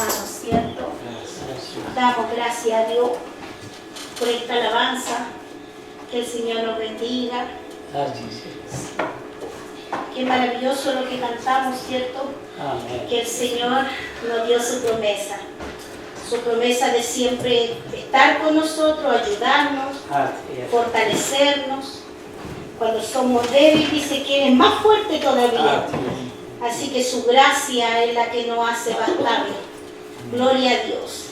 hermanos, ¿cierto? Damos gracias a Dios por esta alabanza. Que el Señor nos bendiga. Qué maravilloso lo que cantamos, ¿cierto? Amén. Que el Señor nos dio su promesa de siempre estar con nosotros, ayudarnos, fortalecernos. Cuando somos débiles, dice que Él es más fuerte todavía. Así que su gracia es la que nos hace bastarlo. Gloria a Dios.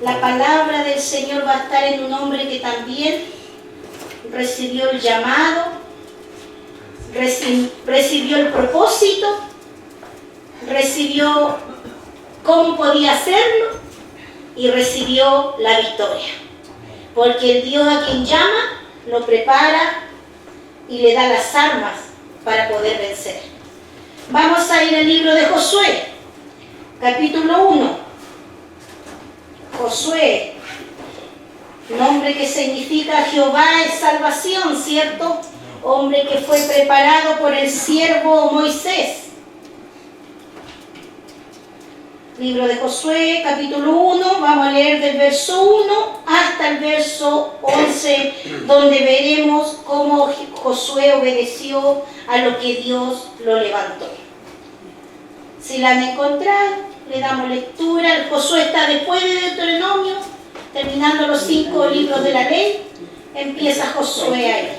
La palabra del Señor va a estar en un hombre que también recibió el llamado, recibió el propósito, recibió cómo podía hacerlo y recibió la victoria. Porque el Dios a quien llama lo prepara y le da las armas para poder vencer. Vamos a ir al libro de Josué, capítulo 1. Josué, nombre que significa Jehová es salvación, ¿cierto? Hombre que fue preparado por el siervo Moisés. Libro de Josué, capítulo 1, vamos a leer del verso 1 hasta el verso 11, donde veremos cómo Josué obedeció a lo que Dios lo levantó. Si la han encontrado, le damos lectura. El Josué está después de Deuteronomio, terminando los 5 libros de la ley, empieza Josué ahí.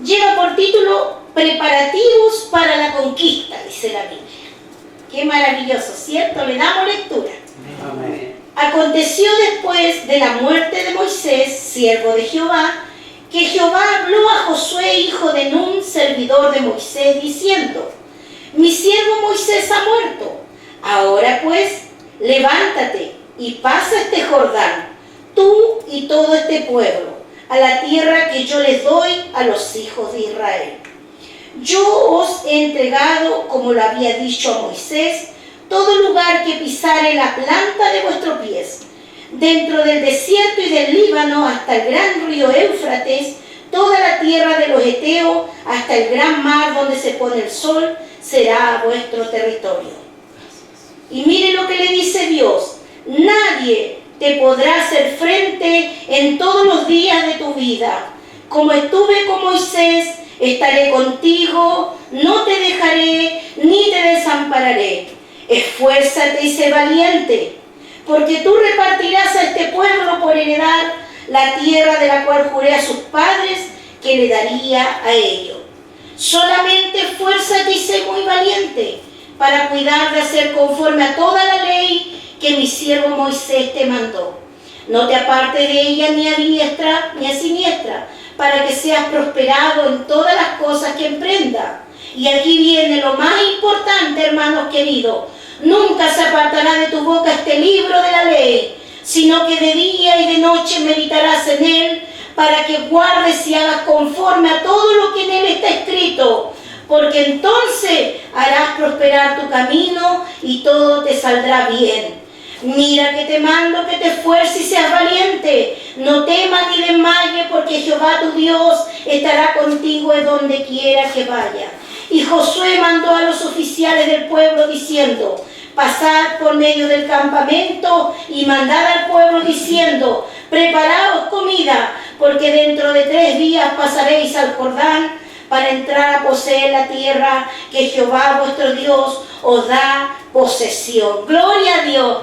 Lleva por título Preparativos para la conquista, dice la Biblia. Qué maravilloso, ¿cierto? Le damos lectura. Amén. Aconteció después de la muerte de Moisés, siervo de Jehová, que Jehová habló a Josué, hijo de Nun, servidor de Moisés, diciendo: Mi siervo Moisés ha muerto. Ahora pues, levántate y pasa este Jordán, tú y todo este pueblo, a la tierra que yo les doy a los hijos de Israel. Yo os he entregado, como lo había dicho a Moisés, todo lugar que pisare la planta de vuestros pies, dentro del desierto y del Líbano hasta el gran río Éufrates, toda la tierra de los Heteos, hasta el gran mar donde se pone el sol, será vuestro territorio. Y mire lo que le dice Dios: nadie te podrá hacer frente en todos los días de tu vida. Como estuve con Moisés, estaré contigo, no te dejaré ni te desampararé. Esfuérzate y sé valiente, porque tú repartirás a este pueblo por heredad la tierra de la cual juré a sus padres que le daría a ellos. Solamente esfuérzate y sé muy valiente para cuidar de hacer conforme a toda la ley que mi siervo Moisés te mandó. No te apartes de ella ni a diestra ni a siniestra, para que seas prosperado en todas las cosas que emprendas. Y aquí viene lo más importante, hermanos queridos: nunca se apartará de tu boca este libro de la ley, sino que de día y de noche meditarás en él, para que guardes y hagas conforme a todo lo que en él está escrito, porque entonces harás prosperar tu camino y todo te saldrá bien. Mira que te mando que te esfuerces y seas valiente. No temas ni desmayes, porque Jehová tu Dios estará contigo en donde quiera que vayas. Y Josué mandó a los oficiales del pueblo diciendo: pasad por medio del campamento y mandad al pueblo diciendo: preparaos comida, porque dentro de 3 días pasaréis al Jordán para entrar a poseer la tierra que Jehová vuestro Dios os da posesión. Gloria a Dios.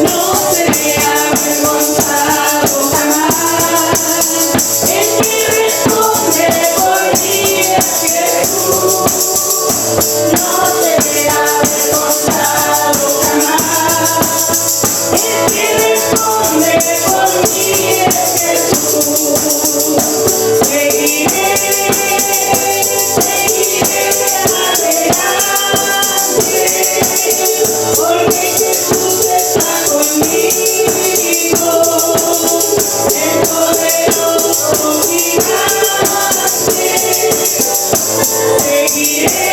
No seré avergonzado jamás. El que responde por mí es Jesús. No seré avergonzado jamás. El que responde por mí es Jesús. Seguiré adelante, porque Jesús está conmigo. El poderoso gigante. Seguiré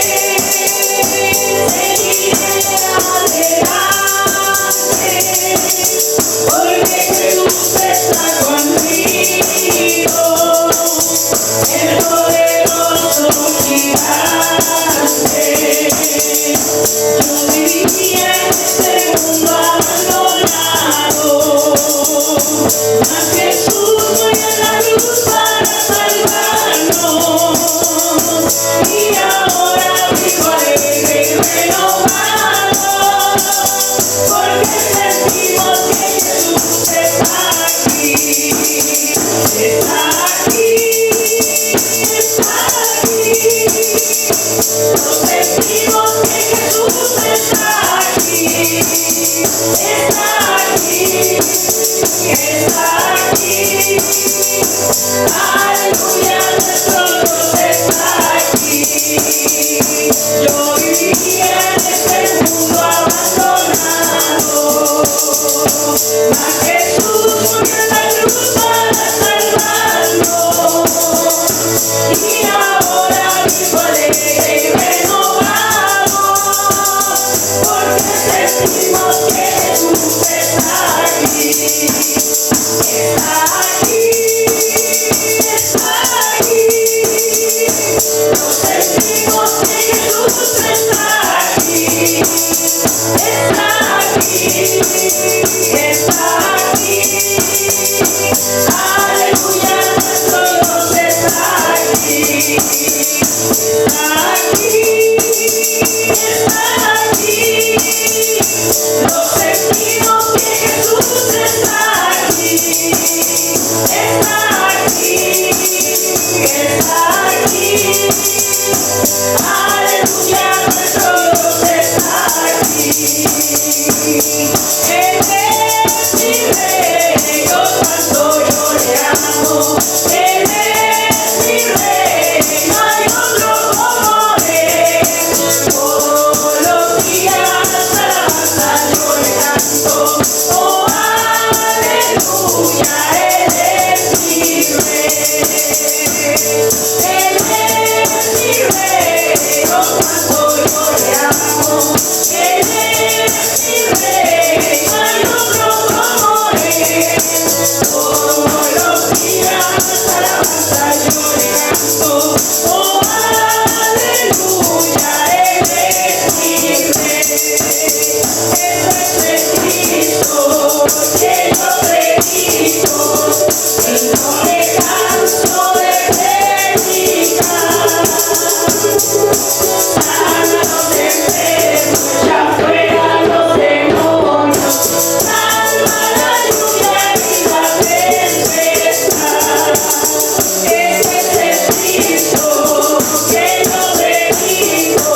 sentimos que Jesús está aquí, está aquí, está aquí. Aleluya, nuestro Dios está aquí. Yo vivía en este mundo abandonado, mas Jesús murió en la cruz para salvarnos. Y ahora vivo alegre y renovado, porque sentimos que Jesús está aquí, está aquí, está aquí. Nos sentimos que Jesús está aquí, está aquí, está aquí. Aleluya, nuestro Dios está aquí, está aquí, está aquí. Nos sentimos que Jesús está aquí, está aquí, está aquí. Aleluya, nuestro Dios está aquí. Él es mi rey, yo tanto yo le amo. Él es mi rey, no hay otro como él. Todos los días alabanza yo le canto. Oh, aleluya, Él es mi rey. Él es mi rey, oh cuánto yo le amo. Él es mi rey, no hay otro como él. Todos los días alabanza yo le canto. Oh, aleluya, Él es mi rey. Ese es Cristo que yo predico, y no me canso de predicar. Sana los enfermos, echa fuera los demonios, calma la lluvia y la tempestad. Ese es el Cristo que yo predico,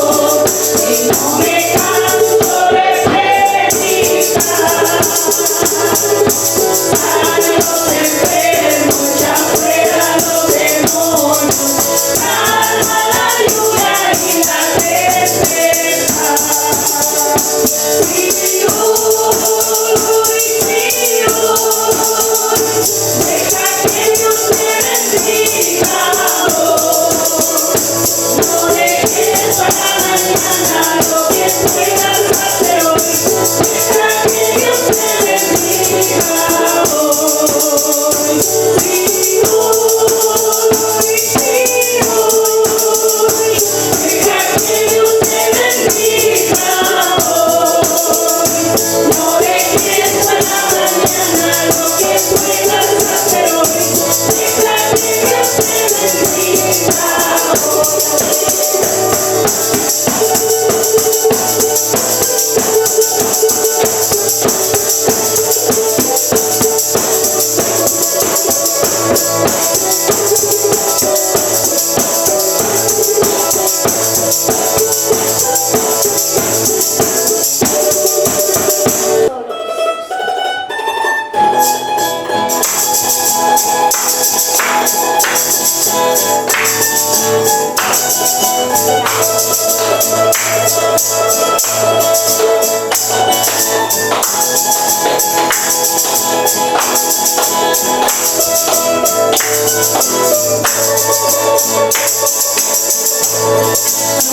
y no me canso de predicar. Sana los enfermos, echa fuera los demonios, calma la lluvia y la tempestad. Sí, hoy, deja que Dios te bendiga hoy. No dejes para mañana lo que puedas hacer hoy. Deja que Dios te bendiga hoy. Sí, hoy, deja que Dios te bendiga hoy. No dejes para mañana lo que puedas hacer hoy. Deja que Dios te bendiga hoy.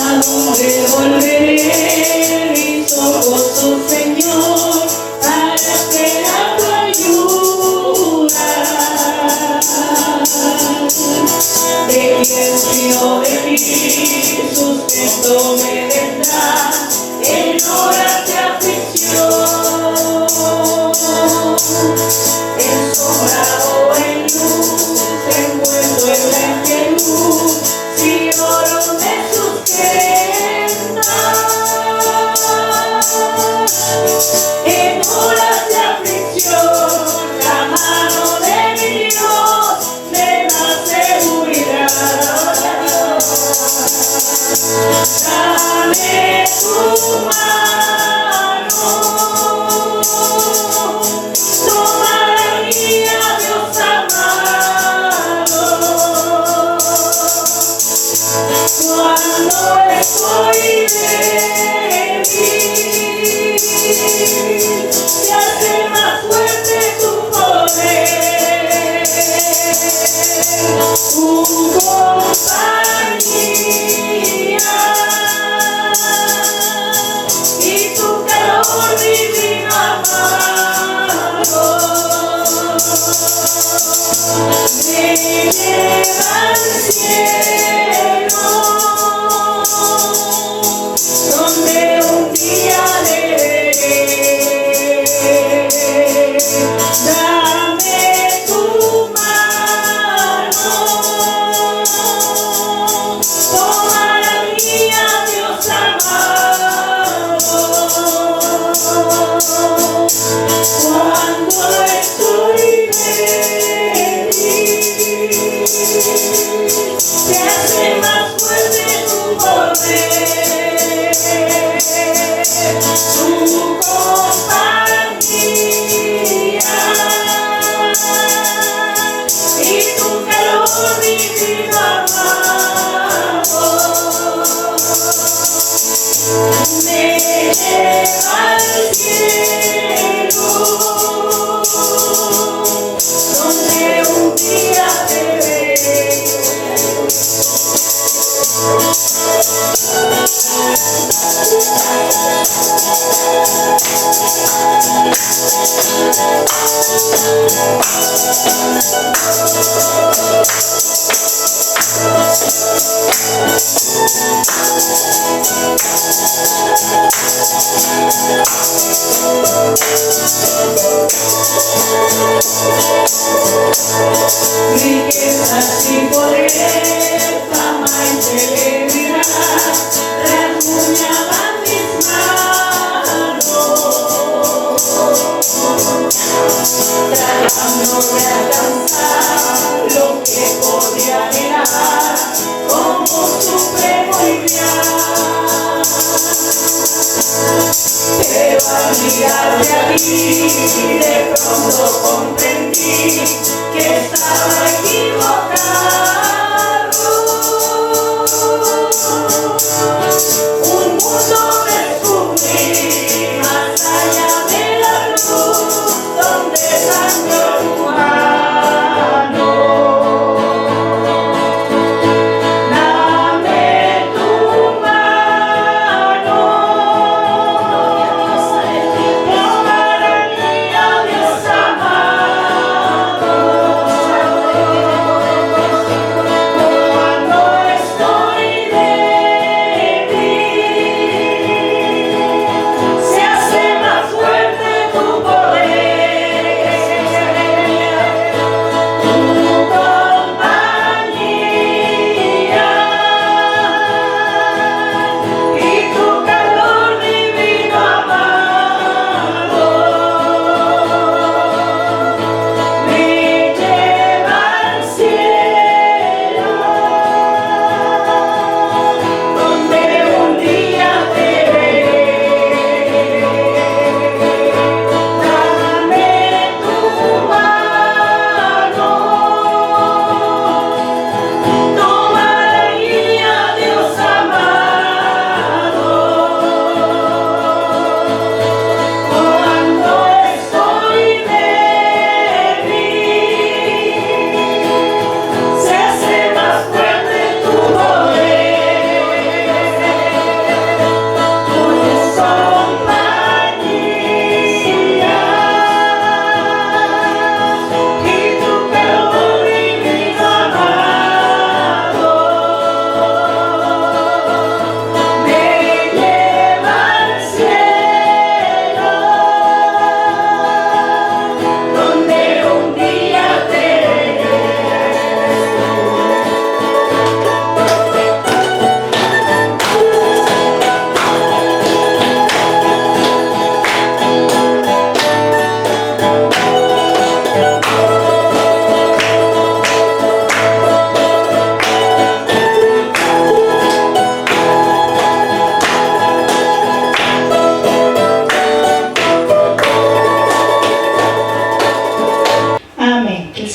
¿A dónde volveré? Mis ojos, oh Señor, para esperar tu ayuda. ¿De quién sino de mí? Sustento me vendrá en horas de aflicción. Ensombrado en luz, envuelto en la inquietud, si oro me sustenta. tu mano, toma la mía, Dios amado, cuando estoy débil, se hace más fuerte tu poder, tu compañía y tu calor divino amado me lleva al cielo, donde un día veré. Dame tu mano, toma la mía, Dios amado, cuando estoy débil, se hace más fuerte tu poder, tu compañía y tu calor divino amado me lleva al cielo, donde un día te veré. Riquezas y poder, fama y celebridad, rasguñaban mis manos, tratando de alcanzar lo que podía mirar como supremo ideal. Pero al mirarte a ti, de pronto comprendí que estaba equivocado. Un mundo descubrí más allá de la luz, donde sangró humano. Dame tu mano, toma la mía, Dios amado,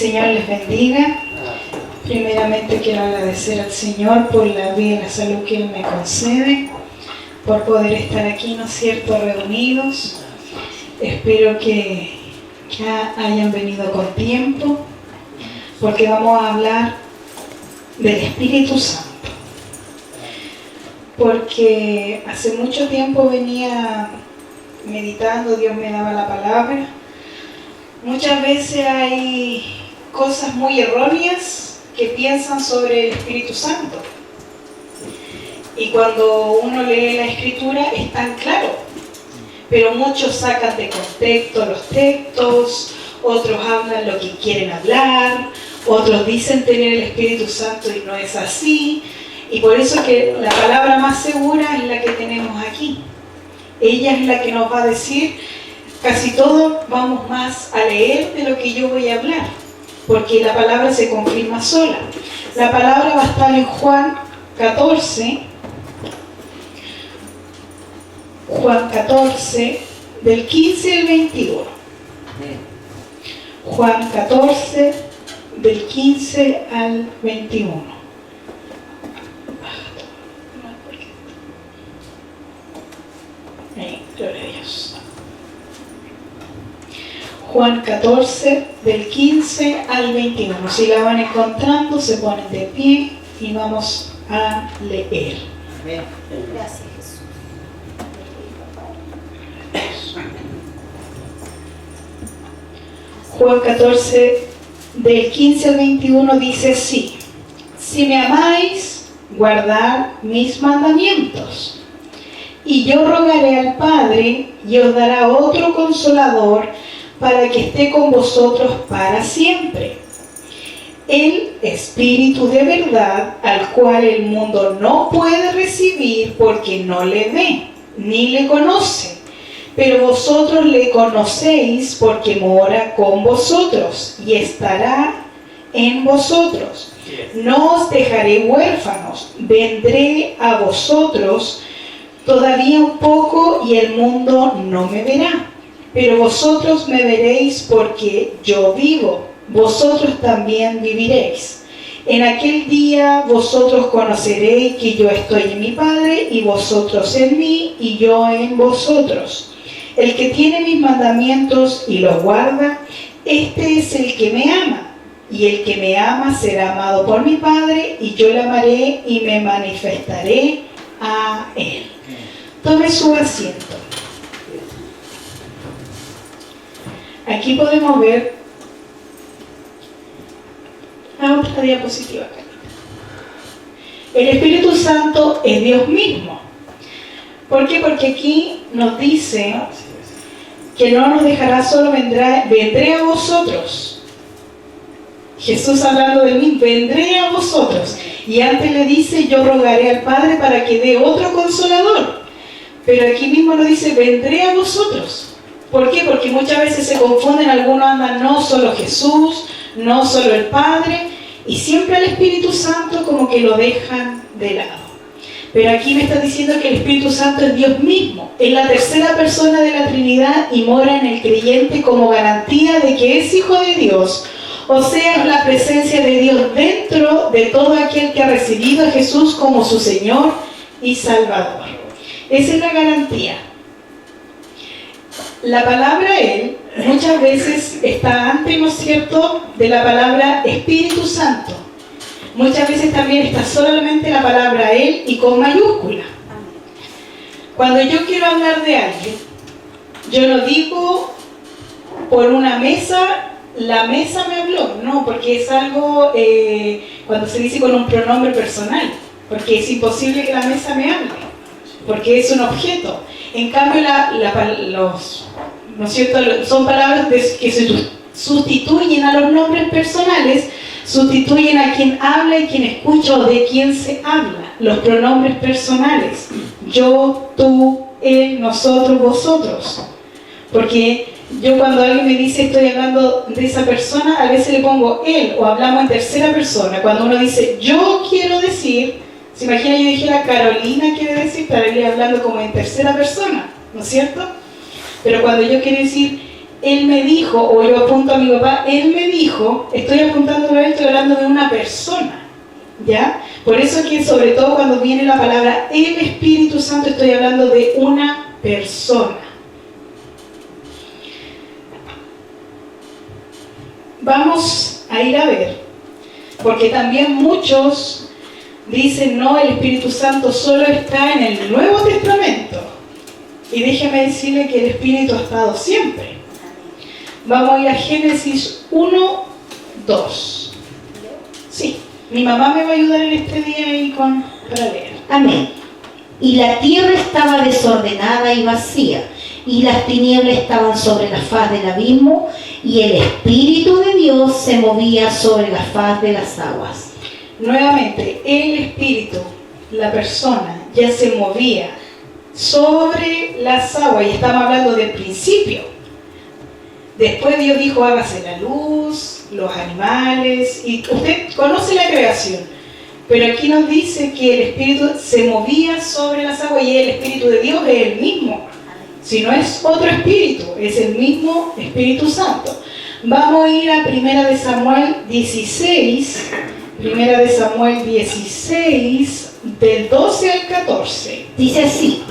Señor les bendiga. Primeramente quiero agradecer al Señor por la vida y la salud que Él me concede, por poder estar aquí, ¿no es cierto?, reunidos. Espero que hayan venido con tiempo, porque vamos a hablar del Espíritu Santo. Porque hace mucho tiempo venía meditando, Dios me daba la palabra. Muchas veces hay cosas muy erróneas que piensan sobre el Espíritu Santo. Y cuando uno lee la Escritura es tan claro, pero muchos sacan de contexto los textos, otros hablan lo que quieren hablar, otros dicen tener el Espíritu Santo y no es así. Y por eso que la palabra más segura es la que tenemos aquí. Ella es la que nos va a decir, casi todo vamos más a leer de lo que yo voy a hablar, porque la palabra se confirma sola. La palabra va a estar en Juan 14, del 15 al 21. Juan 14, del 15 al 21. Gloria a Dios. Juan 14, del 15 al 21. Si la van encontrando, se ponen de pie y vamos a leer. Gracias, Jesús. Juan 14, del 15 al 21 dice así: si me amáis, guardad mis mandamientos. Y yo rogaré al Padre, y os dará otro Consolador, para que esté con vosotros para siempre. El Espíritu de verdad, al cual el mundo no puede recibir porque no le ve, ni le conoce. Pero vosotros le conocéis porque mora con vosotros, y estará en vosotros. No os dejaré huérfanos, vendré a vosotros. Todavía un poco y el mundo no me verá, pero vosotros me veréis porque yo vivo, vosotros también viviréis. En aquel día vosotros conoceréis que yo estoy en mi Padre y vosotros en mí y yo en vosotros. El que tiene mis mandamientos y los guarda, este es el que me ama. Y el que me ama será amado por mi Padre y yo le amaré y me manifestaré a él. Tome su asiento. Aquí podemos ver otra diapositiva. El Espíritu Santo es Dios mismo. ¿Por qué? Porque aquí nos dice que no nos dejará solo, vendré a vosotros. Jesús hablando de mí, vendré a vosotros. Y antes le dice, yo rogaré al Padre para que dé otro Consolador. Pero aquí mismo nos dice, vendré a vosotros. ¿Por qué? Porque muchas veces se confunden, algunos andan no solo Jesús, no solo el Padre, y siempre al Espíritu Santo como que lo dejan de lado. Pero aquí me está diciendo que el Espíritu Santo es Dios mismo, es la tercera persona de la Trinidad y mora en el creyente como garantía de que es hijo de Dios. O sea, es la presencia de Dios dentro de todo aquel que ha recibido a Jesús como su Señor y Salvador. Esa es la garantía. La palabra Él muchas veces está antes, ¿no es cierto?, de la palabra Espíritu Santo. Muchas veces también está solamente la palabra Él y con mayúscula. Cuando yo quiero hablar de alguien, yo no digo por una mesa, la mesa me habló, no, porque es algo, cuando se dice con un pronombre personal, porque es imposible que la mesa me hable, porque es un objeto. En cambio, ¿no es cierto?, son palabras que se sustituyen a los nombres personales, sustituyen a quien habla y quien escucha o de quien se habla. Los pronombres personales, yo, tú, él, nosotros, vosotros. Porque yo cuando alguien me dice estoy hablando de esa persona, a veces le pongo él o hablamos en tercera persona. Cuando uno dice yo quiero decir, se imagina yo dijera Carolina quiere decir, estaría hablando como en tercera persona, ¿no es cierto? Pero cuando yo quiero decir él me dijo, o yo apunto a mi papá, él me dijo, estoy apuntándolo a él, estoy hablando de una persona, ¿ya? Por eso que sobre todo cuando viene la palabra el Espíritu Santo, estoy hablando de una persona. Vamos a ir a ver, porque también muchos dicen, no, el Espíritu Santo solo está en el Nuevo Testamento. Y déjeme decirle que el Espíritu ha estado siempre. Vamos a ir a Génesis 1, 2. Sí, mi mamá me va a ayudar en este día ahí para leer. Amén. Y la tierra estaba desordenada y vacía, y las tinieblas estaban sobre la faz del abismo, y el Espíritu de Dios se movía sobre la faz de las aguas. Nuevamente, el Espíritu, la persona, ya se movía sobre las aguas, y estamos hablando del principio. Después Dios dijo, hágase la luz, los animales, y usted conoce la creación, pero aquí nos dice que el Espíritu se movía sobre las aguas, y el Espíritu de Dios es el mismo. Si no es otro espíritu, es el mismo Espíritu Santo. Vamos a ir a 1 de Samuel 16, 1 de Samuel 16, del 12 al 14. Dice así: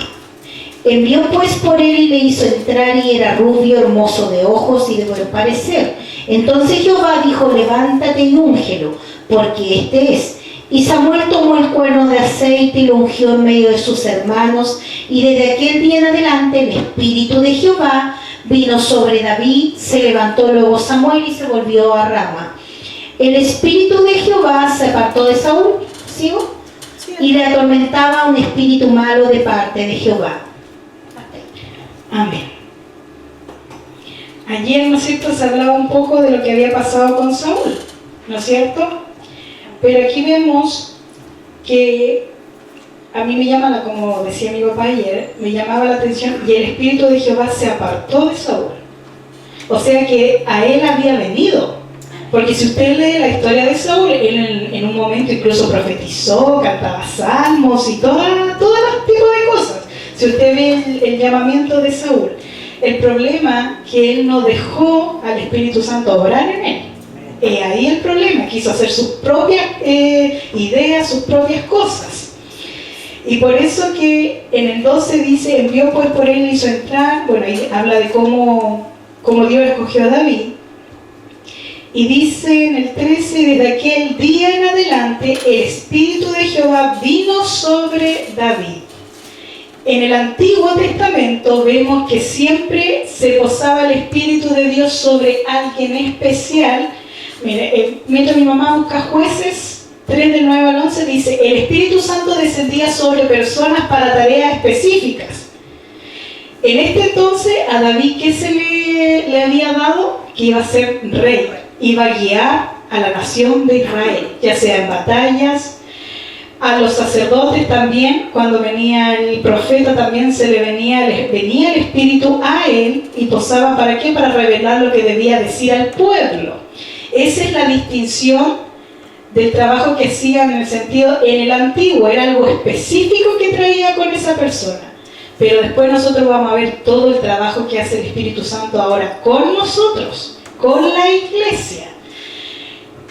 envió pues por él y le hizo entrar, y era rubio, hermoso de ojos y de buen parecer. Entonces Jehová dijo, levántate y úngelo, porque este es. Y Samuel tomó el cuerno de aceite y lo ungió en medio de sus hermanos, y desde aquel día en adelante el Espíritu de Jehová vino sobre David. Se levantó luego Samuel y se volvió a Rama. El Espíritu de Jehová se apartó de Saúl, ¿sigo? Y le atormentaba un espíritu malo de parte de Jehová. Amén. Ayer, ¿no es cierto?, se hablaba un poco de lo que había pasado con Saúl, ¿no es cierto? Pero aquí vemos que a mí me llama, como decía mi papá ayer, me llamaba la atención, y el Espíritu de Jehová se apartó de Saúl. O sea que a él había venido. Porque si usted lee la historia de Saúl, él en un momento incluso profetizó, cantaba salmos y todo tipo de cosas. Si usted ve el llamamiento de Saúl, el problema que él no dejó al Espíritu Santo obrar en él. Ahí el problema, quiso hacer sus propias ideas, sus propias cosas. Y por eso que en el 12 dice, envió pues por él y hizo entrar, bueno, ahí habla de cómo Dios escogió a David. Y dice en el 13, desde aquel día en adelante, el Espíritu de Jehová vino sobre David. En el Antiguo Testamento vemos que siempre se posaba el Espíritu de Dios sobre alguien especial. Mire, mientras mi mamá busca Jueces 3 del 9 al 11, dice, el Espíritu Santo descendía sobre personas para tareas específicas. En este entonces, a David, ¿qué se le había dado? Que iba a ser rey, iba a guiar a la nación de Israel, ya sea en batallas. A los sacerdotes también, cuando venía el profeta, también venía el Espíritu a él, y posaba, ¿para qué? Para revelar lo que debía decir al pueblo. Esa es la distinción del trabajo que hacían, en el sentido, en el antiguo era algo específico que traía con esa persona, pero después nosotros vamos a ver todo el trabajo que hace el Espíritu Santo ahora con nosotros, con la iglesia.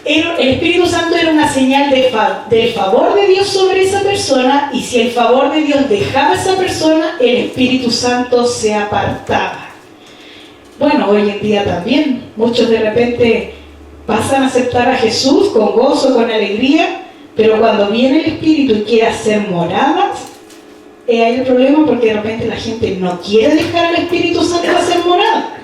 El Espíritu Santo era una señal del favor de Dios sobre esa persona, y si el favor de Dios dejaba a esa persona, el Espíritu Santo se apartaba. Bueno, hoy en día también, muchos de repente pasan a aceptar a Jesús con gozo, con alegría, pero cuando viene el Espíritu y quiere hacer moradas, hay el problema, porque de repente la gente no quiere dejar al Espíritu Santo hacer morada,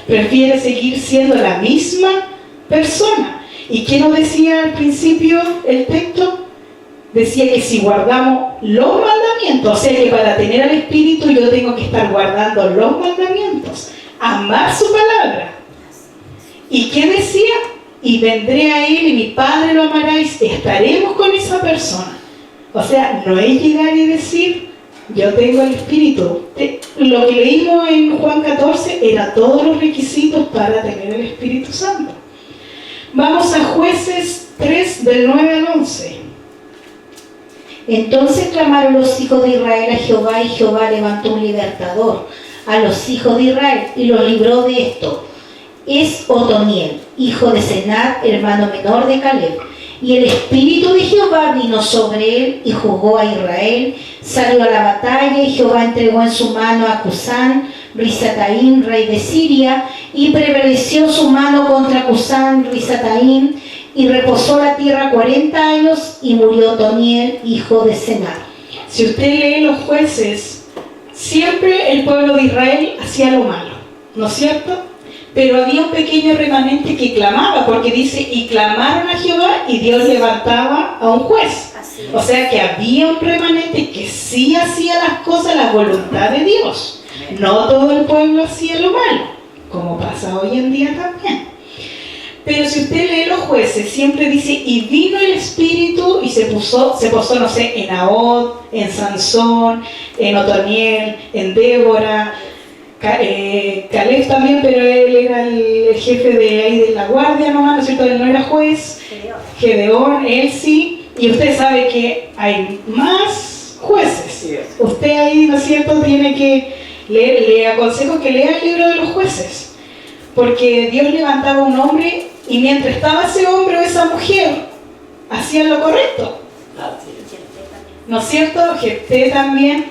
prefiere seguir siendo la misma persona. ¿Y qué nos decía al principio el texto? Decía que si guardamos los mandamientos, o sea que para tener al Espíritu yo tengo que estar guardando los mandamientos, amar su palabra. ¿Y qué decía? Y vendré a él y mi Padre lo amará y estaremos con esa persona. O sea, no es llegar y decir, yo tengo el Espíritu. Lo que leímos en Juan 14 era todos los requisitos para tener el Espíritu Santo. Vamos a Jueces 3 del 9 al 11. Entonces clamaron los hijos de Israel a Jehová, y Jehová levantó un libertador, a los hijos de Israel y los libró de esto. Es Otoniel, hijo de Senad, hermano menor de Caleb. Y el espíritu de Jehová vino sobre él y juzgó a Israel. Salió a la batalla y Jehová entregó en su mano a Cusán, Risataim, rey de Siria, y prevaleció su mano contra Cusán, Risataim, y reposó la tierra 40 años y murió Otoniel, hijo de Senad. Si usted lee los jueces, siempre el pueblo de Israel hacía lo malo, ¿no es cierto? Pero había un pequeño remanente que clamaba, porque dice, y clamaron a Jehová y Dios levantaba a un juez. O sea que había un remanente que sí hacía las cosas, la voluntad de Dios. No todo el pueblo hacía lo malo, como pasa hoy en día también. Pero si usted lee los jueces, siempre dice, y vino el espíritu y se posó, no sé, en Ahod, en Sansón, en Otoniel, en Débora, Caleb también, pero él era el jefe de ahí de la guardia nomás, ¿no es cierto? Él no era juez. Gedeón, él sí. Y usted sabe que hay más jueces. Usted ahí, ¿no es cierto?, tiene que leer. Le aconsejo que lea el libro de los jueces, porque Dios levantaba un hombre y mientras estaba ese hombre o esa mujer hacían lo correcto, ¿no es cierto? Jefté también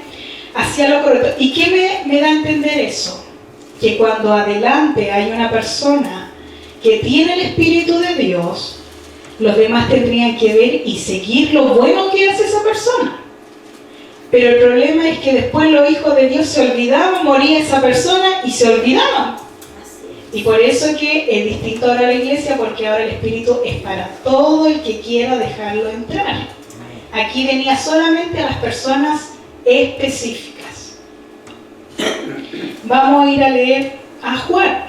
hacía lo correcto. ¿Y qué me da a entender eso? Que cuando adelante hay una persona que tiene el Espíritu de Dios, los demás tendrían que ver y seguir lo bueno que hace esa persona. Pero el problema es que después los hijos de Dios se olvidaban, moría esa persona y se olvidaban. Y por eso es que es distinto ahora la iglesia, porque ahora el Espíritu es para todo el que quiera dejarlo entrar. Aquí venía solamente a las personas específicas. Vamos a ir a leer a Juan.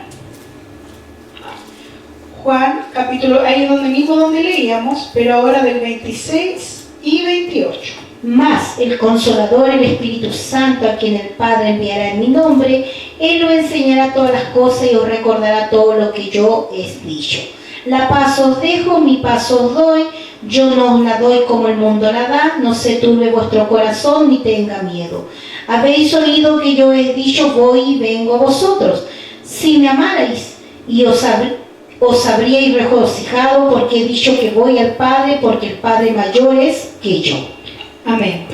Juan, capítulo, ahí es donde mismo donde leíamos, pero ahora del 26 y 28. Mas el Consolador, el Espíritu Santo, a quien el Padre enviará en mi nombre, Él os enseñará todas las cosas y os recordará todo lo que yo he dicho. La paz os dejo, mi paz os doy, yo no os la doy como el mundo la da, no se turbe vuestro corazón ni tenga miedo. Habéis oído que yo he dicho, voy y vengo a vosotros. Si me amarais y os habríais regocijado, porque he dicho que voy al Padre, porque el Padre mayor es que yo. Amén.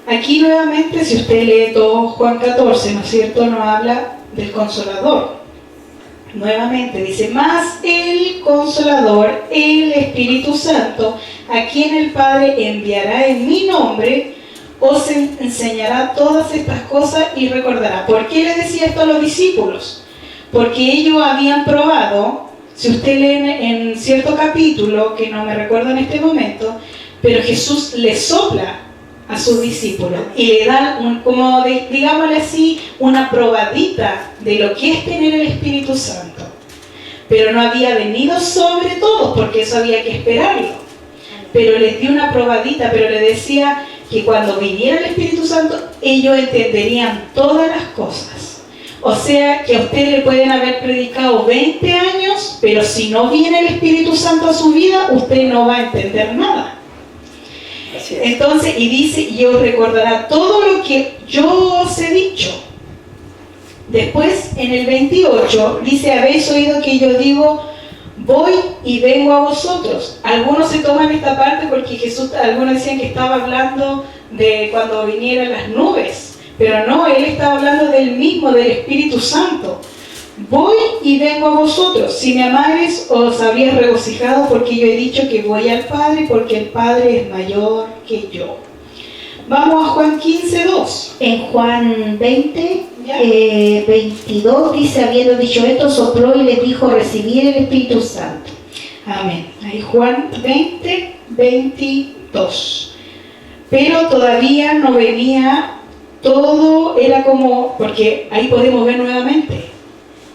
Aquí nuevamente, si usted lee todo Juan 14, ¿no es cierto?, nos habla del Consolador. Nuevamente dice, mas el Consolador, el Espíritu Santo, a quien el Padre enviará en mi nombre, os enseñará todas estas cosas y recordará. ¿Por qué le decía esto a los discípulos? Porque ellos habían probado, si usted lee en cierto capítulo, que no me recuerdo en este momento, pero Jesús le sopla a sus discípulos y le da, digámosle así, una probadita de lo que es tener el Espíritu Santo. Pero no había venido sobre todos, porque eso había que esperarlo. Pero les dio una probadita, pero le decía que cuando viniera el Espíritu Santo, ellos entenderían todas las cosas. O sea, que a usted le pueden haber predicado 20 años, pero si no viene el Espíritu Santo a su vida, usted no va a entender nada. Entonces, y dice, y os recordará todo lo que yo os he dicho. Después, en el 28, dice, habéis oído que yo digo, voy y vengo a vosotros. Algunos se toman esta parte porque Jesús, algunos decían que estaba hablando de cuando vinieran las nubes, pero no, Él estaba hablando del mismo, del Espíritu Santo. Voy y vengo a vosotros. Si me amares, os habríais regocijado, porque yo he dicho que voy al Padre, porque el Padre es mayor que yo. Vamos a Juan 15:2. En Juan 20, 22 dice, habiendo dicho esto, sopló y les dijo, recibid el Espíritu Santo. Amén. Ahí Juan 20, 22. Pero todavía no venía, todo era como, porque ahí podemos ver nuevamente.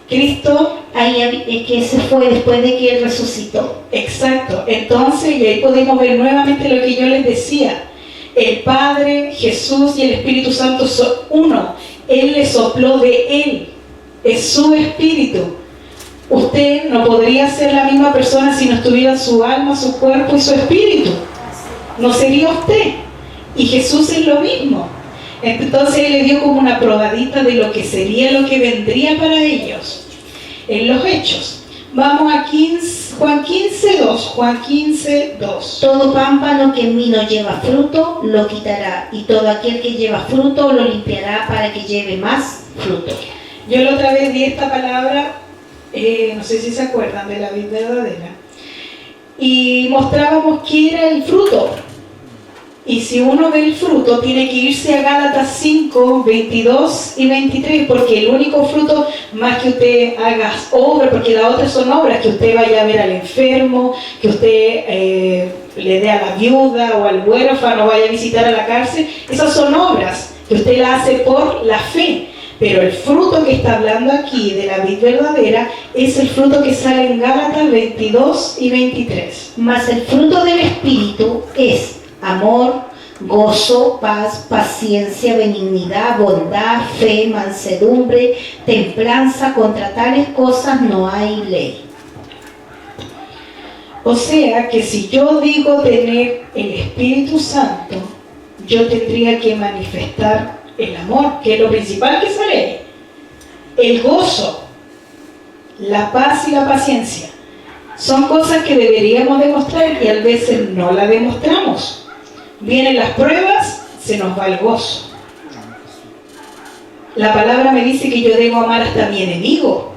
Cristo, ahí que se fue después de que Él resucitó. Exacto. Entonces, y ahí podemos ver nuevamente lo que yo les decía. El Padre, Jesús y el Espíritu Santo son uno. Él le sopló de Él. Es su Espíritu. Usted no podría ser la misma persona si no estuviera su alma, su cuerpo y su espíritu. No sería usted. Y Jesús es lo mismo. Entonces Él le dio como una probadita de lo que sería, lo que vendría para ellos en los Hechos. Vamos a Juan 15:2. Juan 15:2. Todo pámpano que en mí no lleva fruto, lo quitará, y todo aquel que lleva fruto, lo limpiará para que lleve más fruto. Yo la otra vez di esta palabra, no sé si se acuerdan, de la vid verdadera, y mostrábamos qué era el fruto. Y si uno ve el fruto, tiene que irse a Gálatas 5, 22 y 23, porque el único fruto, más que usted haga obras, porque las otras son obras, que usted vaya a ver al enfermo, que usted le dé a la viuda o al huérfano, vaya a visitar a la cárcel, esas son obras que usted las hace por la fe. Pero el fruto que está hablando aquí de la vid verdadera es el fruto que sale en Gálatas 22 y 23. Mas el fruto del Espíritu es amor, gozo, paz, paciencia, benignidad, bondad, fe, mansedumbre, templanza. Contra tales cosas no hay ley. O sea que si yo digo tener el Espíritu Santo, yo tendría que manifestar el amor, que es lo principal que sale, el gozo, la paz y la paciencia. Son cosas que deberíamos demostrar y a veces no las demostramos. Vienen las pruebas, se nos va el gozo. La palabra me dice que yo debo amar hasta a mi enemigo.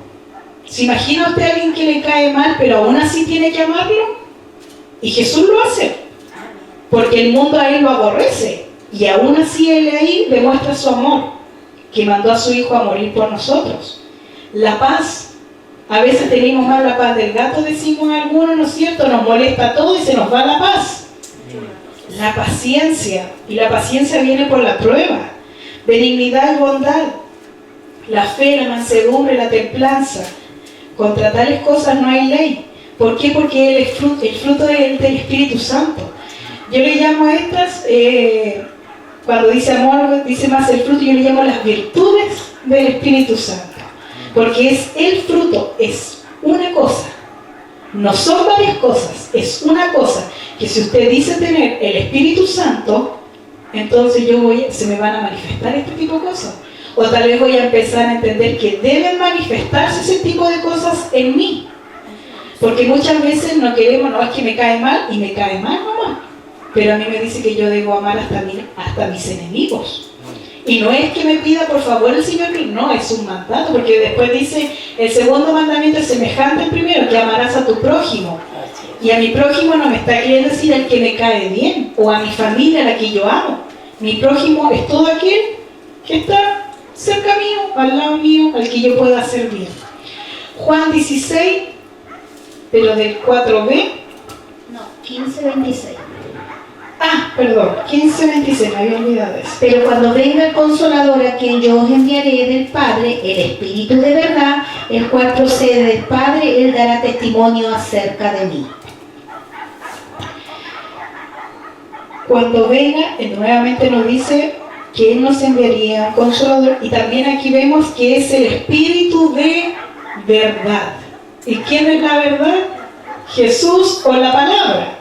¿Se imagina usted a alguien que le cae mal, pero aún así tiene que amarlo? Y Jesús lo hace, porque el mundo a él lo aborrece, y aún así él ahí demuestra su amor, que mandó a su Hijo a morir por nosotros. La paz, a veces tenemos más la paz del gato, decimos algunos, ¿no es cierto? Nos molesta todo y se nos va la paz. La paciencia, y la paciencia viene por la prueba. Benignidad y bondad, la fe, la mansedumbre, la templanza. Contra tales cosas no hay ley. ¿Por qué? Porque el fruto es del Espíritu Santo. Yo le llamo a estas, cuando dice amor, dice más el fruto, yo le llamo las virtudes del Espíritu Santo. Porque es el fruto, es una cosa. No son varias cosas, es una cosa. Que si usted dice tener el Espíritu Santo, entonces se me van a manifestar este tipo de cosas. O tal vez voy a empezar a entender que deben manifestarse ese tipo de cosas en mí. Porque muchas veces no queremos, no, es que me cae mal, y me cae mal nomás. Pero a mí me dice que yo debo amar hasta mis enemigos. Y no es que me pida por favor el Señor, no, es un mandato, porque después dice, el segundo mandamiento es semejante al primero, que amarás a tu prójimo. Y a mi prójimo no me está queriendo decir al que me cae bien, o a mi familia, a la que yo amo. Mi prójimo es todo aquel que está cerca mío, al lado mío, al que yo pueda hacer bien. Juan 16, pero del 4b. No, 15:26. Perdón, 15:26, me había olvidado eso. Pero cuando venga el Consolador, a quien yo os enviaré del Padre, el Espíritu de verdad, el cual procede del Padre, él dará testimonio acerca de mí. Cuando venga, nuevamente nos dice que Él nos enviaría un Consolador, y también aquí vemos que es el Espíritu de verdad. ¿Y quién es la verdad? Jesús o la palabra.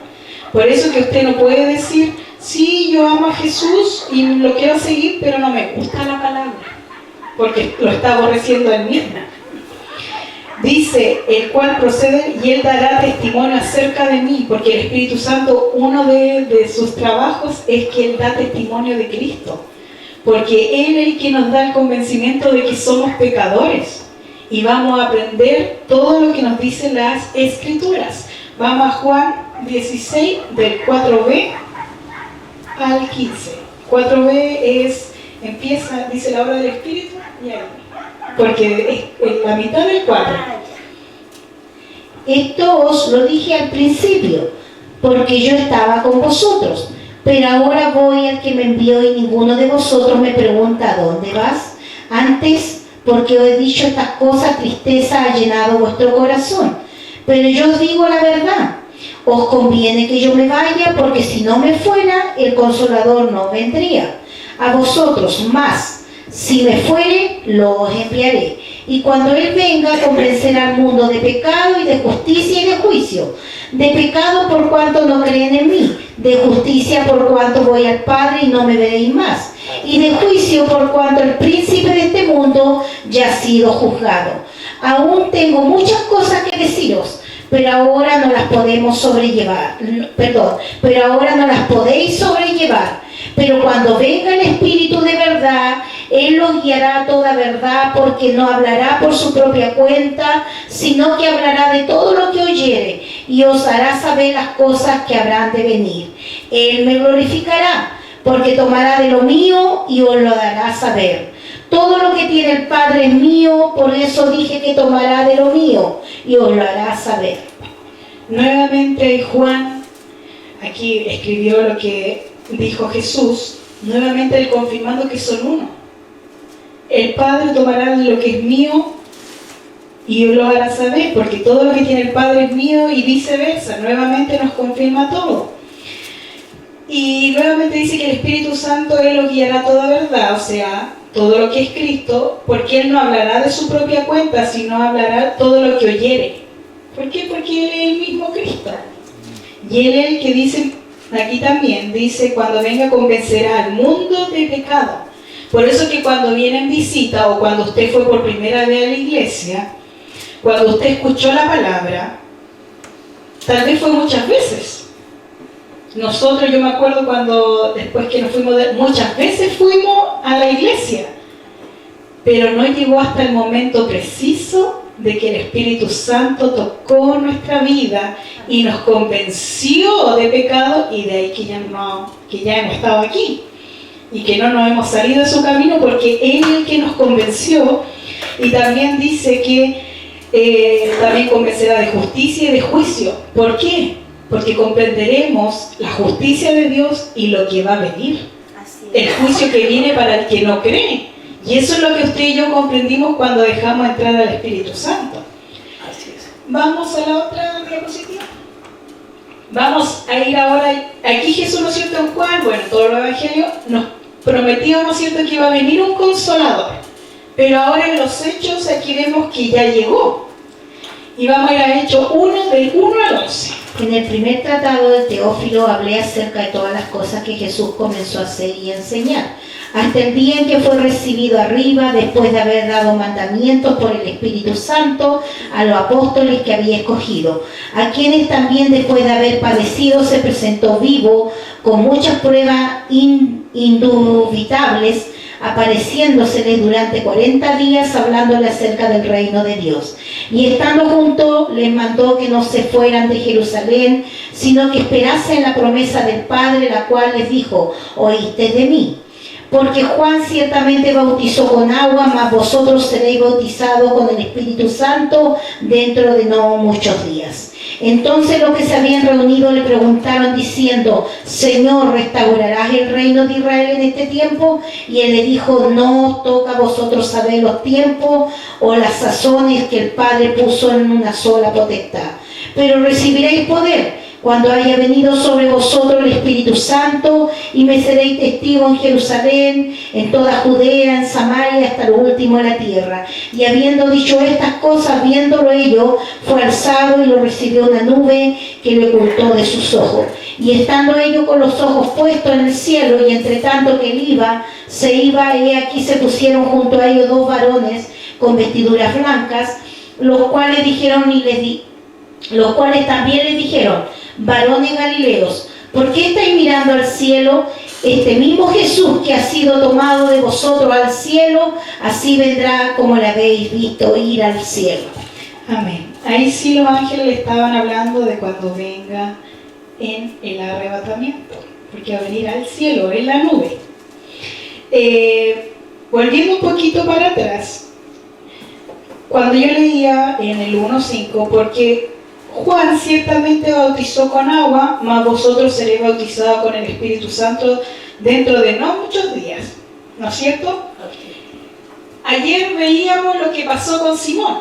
Por eso que usted no puede decir, sí, yo amo a Jesús y lo quiero seguir, pero no me gusta la palabra, porque lo está aborreciendo Él mismo. Dice, el cual procede y Él dará testimonio acerca de mí, porque el Espíritu Santo, uno de sus trabajos es que Él da testimonio de Cristo, porque Él es el que nos da el convencimiento de que somos pecadores, y vamos a aprender todo lo que nos dicen las Escrituras. Vamos a Juan 16, del 4b al 15. 4b empieza, dice la obra del Espíritu, y ahí, porque es la mitad del 4. Esto os lo dije al principio, porque yo estaba con vosotros, pero ahora voy al que me envió y ninguno de vosotros me pregunta ¿a dónde vas? Antes, porque os he dicho estas cosas, tristeza ha llenado vuestro corazón. Pero yo os digo la verdad, os conviene que yo me vaya, porque si no me fuera, el Consolador no vendría a vosotros, más si me fuere, lo os enviaré. Y cuando Él venga, convencerá al mundo de pecado y de justicia y de juicio. De pecado por cuanto no creen en mí, de justicia por cuanto voy al Padre y no me veréis más, y de juicio por cuanto el príncipe de este mundo ya ha sido juzgado. Aún tengo muchas cosas que deciros, pero ahora no las podemos sobrellevar. Pero ahora no las podéis sobrellevar. Pero cuando venga el Espíritu de verdad, Él los guiará a toda verdad, porque no hablará por su propia cuenta, sino que hablará de todo lo que oyere, y os hará saber las cosas que habrán de venir. Él me glorificará, porque tomará de lo mío y os lo dará a saber. Todo lo que tiene el Padre es mío, por eso dije que tomará de lo mío y os lo hará saber. Nuevamente Juan aquí escribió lo que dijo Jesús, nuevamente él confirmando que son uno. El Padre tomará de lo que es mío y os lo hará saber, porque todo lo que tiene el Padre es mío y viceversa. Nuevamente nos confirma todo. Y nuevamente dice que el Espíritu Santo Él los guiará a toda verdad, o sea, todo lo que es Cristo, porque Él no hablará de su propia cuenta, sino hablará todo lo que oyere. ¿Por qué? Porque Él es el mismo Cristo. Y Él es el que dice, aquí también, dice, cuando venga convencerá al mundo de pecado. Por eso que cuando viene en visita o cuando usted fue por primera vez a la iglesia, cuando usted escuchó la palabra, tal vez fue muchas veces. Nosotros, yo me acuerdo cuando, después que nos fuimos, muchas veces fuimos a la iglesia, pero no llegó hasta el momento preciso de que el Espíritu Santo tocó nuestra vida y nos convenció de pecado, y de ahí que ya hemos estado aquí y que no nos hemos salido de su camino, porque Él es el que nos convenció. Y también dice que también convencerá de justicia y de juicio. ¿Por qué? Porque comprenderemos la justicia de Dios y lo que va a venir. El juicio que viene para el que no cree. Y eso es lo que usted y yo comprendimos cuando dejamos entrar al Espíritu Santo. Así es. Vamos a la otra diapositiva. Vamos a ir ahora. Aquí Jesús, ¿no es cierto? En Juan, bueno, todos los evangelios nos prometió, ¿no es cierto?, que iba a venir un consolador. Pero ahora en los Hechos aquí vemos que ya llegó. Y vamos a ir a Hechos 1, del 1 al 11. En el primer tratado de Teófilo hablé acerca de todas las cosas que Jesús comenzó a hacer y a enseñar, hasta el día en que fue recibido arriba, después de haber dado mandamientos por el Espíritu Santo a los apóstoles que había escogido, a quienes también después de haber padecido se presentó vivo con muchas pruebas indubitables, apareciéndoseles durante 40 días, hablándole acerca del reino de Dios. Y estando juntos, les mandó que no se fueran de Jerusalén, sino que esperasen la promesa del Padre, la cual les dijo: oíste de mí. Porque Juan ciertamente bautizó con agua, mas vosotros seréis bautizados con el Espíritu Santo dentro de no muchos días. Entonces los que se habían reunido le preguntaron diciendo: Señor, ¿restaurarás el reino de Israel en este tiempo? Y él le dijo: no os toca a vosotros saber los tiempos o las sazones que el Padre puso en una sola potestad. Pero recibiréis poder cuando haya venido sobre vosotros el Espíritu Santo, y me seréis testigos en Jerusalén, en toda Judea, en Samaria, hasta lo último de la tierra. Y habiendo dicho estas cosas, viéndolo ellos, fue alzado y lo recibió una nube que lo ocultó de sus ojos. Y estando ellos con los ojos puestos en el cielo, y entre tanto que él se iba, y aquí se pusieron junto a ellos dos varones con vestiduras blancas, los cuales también les dijeron: varones galileos, ¿por qué estáis mirando al cielo? Este mismo Jesús que ha sido tomado de vosotros al cielo, así vendrá como le habéis visto ir al cielo. Amén. Ahí sí los ángeles le estaban hablando de cuando venga en el arrebatamiento, porque va a venir al cielo, en la nube. Volviendo un poquito para atrás, cuando yo leía en el 1.5, porque Juan ciertamente bautizó con agua, mas vosotros seréis bautizados con el Espíritu Santo dentro de no muchos días, ¿no es cierto? Ayer veíamos lo que pasó con Simón,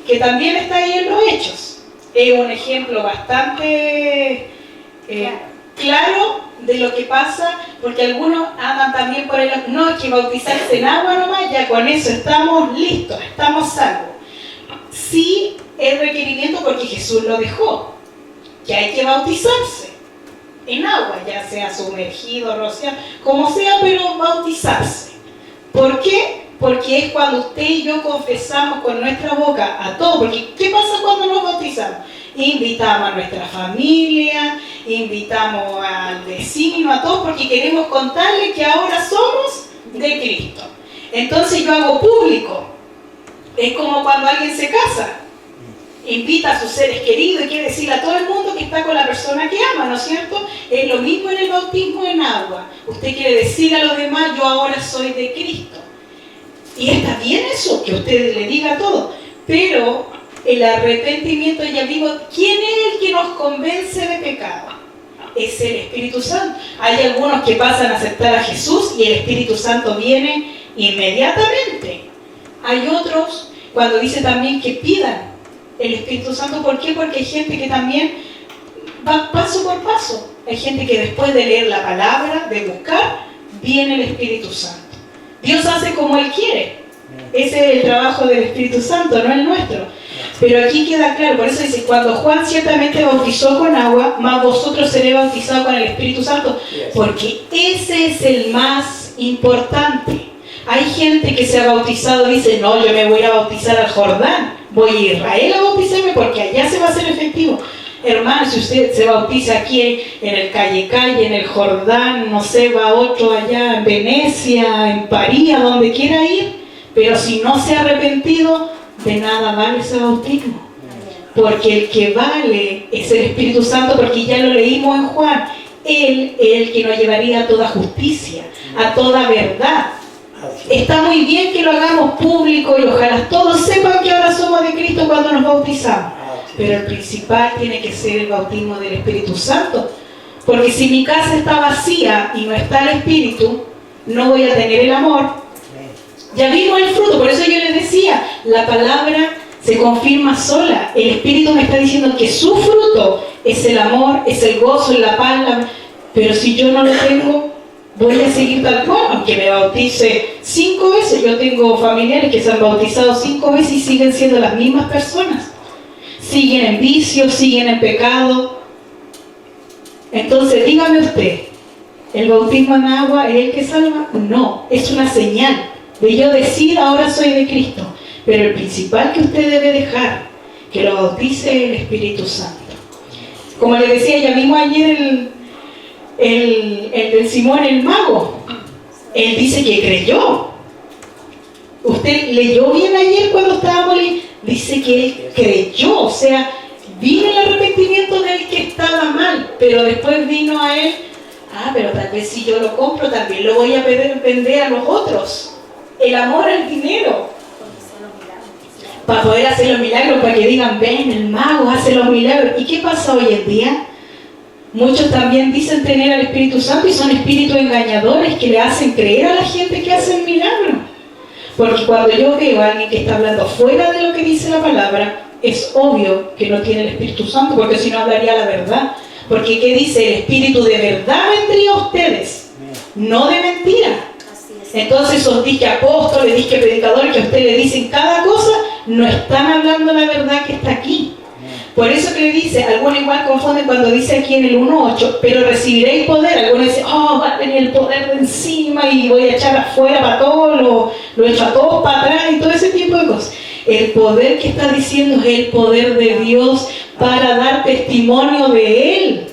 que también está ahí en los Hechos. Es un ejemplo bastante claro de lo que pasa, porque algunos andan también por el... No, es que bautizarse en agua nomás, ya con eso estamos listos, estamos salvos. Sí, el requerimiento, porque Jesús lo dejó, que hay que bautizarse en agua, ya sea sumergido, rociado, como sea, pero bautizarse. ¿Por qué? Porque es cuando usted y yo confesamos con nuestra boca a todo. Porque ¿qué pasa cuando nos bautizamos? Invitamos a nuestra familia, invitamos al vecino, a todos, porque queremos contarle que ahora somos de Cristo. Entonces yo hago público. Es como cuando alguien se casa. Invita a sus seres queridos y quiere decirle a todo el mundo que está con la persona que ama, ¿no es cierto? Es lo mismo en el bautismo en agua. Usted quiere decir a los demás, yo ahora soy de Cristo. Y está bien eso, que usted le diga todo. Pero el arrepentimiento, ya vimos, ¿quién es el que nos convence de pecado? Es el Espíritu Santo. Hay algunos que pasan a aceptar a Jesús y el Espíritu Santo viene inmediatamente. Hay otros, cuando dice también que pidan el Espíritu Santo. ¿Por qué? Porque hay gente que también va paso por paso. Hay gente que después de leer la palabra, de buscar, viene el Espíritu Santo. Dios hace como Él quiere. Ese es el trabajo del Espíritu Santo, no el nuestro. Pero aquí queda claro, por eso dice, cuando Juan ciertamente bautizó con agua, más vosotros seréis bautizados con el Espíritu Santo, porque ese es el más importante. Hay gente que se ha bautizado y dice, no, yo me voy a bautizar al Jordán, voy a Israel a bautizarme porque allá se va a hacer efectivo. Hermano, si usted se bautiza aquí en el Calle, en el Jordán, no sé, va otro allá en Venecia, en París, a donde quiera ir, pero si no se ha arrepentido, de nada vale ese bautismo. Porque el que vale es el Espíritu Santo, porque ya lo leímos en Juan. Él es el que nos llevaría a toda justicia, a toda verdad. Está muy bien que lo hagamos público y ojalá todos sepan que ahora somos de Cristo cuando nos bautizamos. Pero el principal tiene que ser el bautismo del Espíritu Santo. Porque si mi casa está vacía y no está el Espíritu, no voy a tener el amor. Ya vimos el fruto, por eso yo les decía, la palabra se confirma sola. El Espíritu me está diciendo que su fruto es el amor, es el gozo, es la paz. Pero si yo no lo tengo, voy a seguir tal cual, aunque me bautice 5 veces. Yo tengo familiares que se han bautizado 5 veces y siguen siendo las mismas personas. Siguen en vicio, siguen en pecado. Entonces, dígame usted, ¿el bautismo en agua es el que salva? No, es una señal de yo decir, ahora soy de Cristo. Pero el principal que usted debe dejar, que lo bautice el Espíritu Santo. Como le decía, ya vimos ayer el del Simón el mago. Él dice que creyó. Usted leyó bien ayer cuando estábamos leyendo. Dice que él creyó, o sea, vino el arrepentimiento del que estaba mal, pero después vino a él, pero tal vez si yo lo compro también lo voy a vender a los otros. El amor al dinero. Para poder hacer los milagros, para que digan, ven, el mago hace los milagros. ¿Y qué pasa hoy en día? Muchos también dicen tener al Espíritu Santo y son espíritus engañadores que le hacen creer a la gente que hacen milagros. Porque cuando yo veo a alguien que está hablando fuera de lo que dice la palabra, es obvio que no tiene el Espíritu Santo, porque si no hablaría la verdad. Porque ¿qué dice? El Espíritu de verdad vendría a ustedes, no de mentira. Entonces esos disque apóstoles, disque predicadores que a ustedes le dicen cada cosa, no están hablando la verdad que está aquí. Por eso que le dice, algunos igual confunden cuando dice aquí en el 1.8, pero recibiréis poder. Algunos dicen, va a venir el poder de encima y voy a echar afuera para todos, lo echo a todos para atrás y todo ese tipo de cosas. El poder que está diciendo es el poder de Dios para dar testimonio de Él.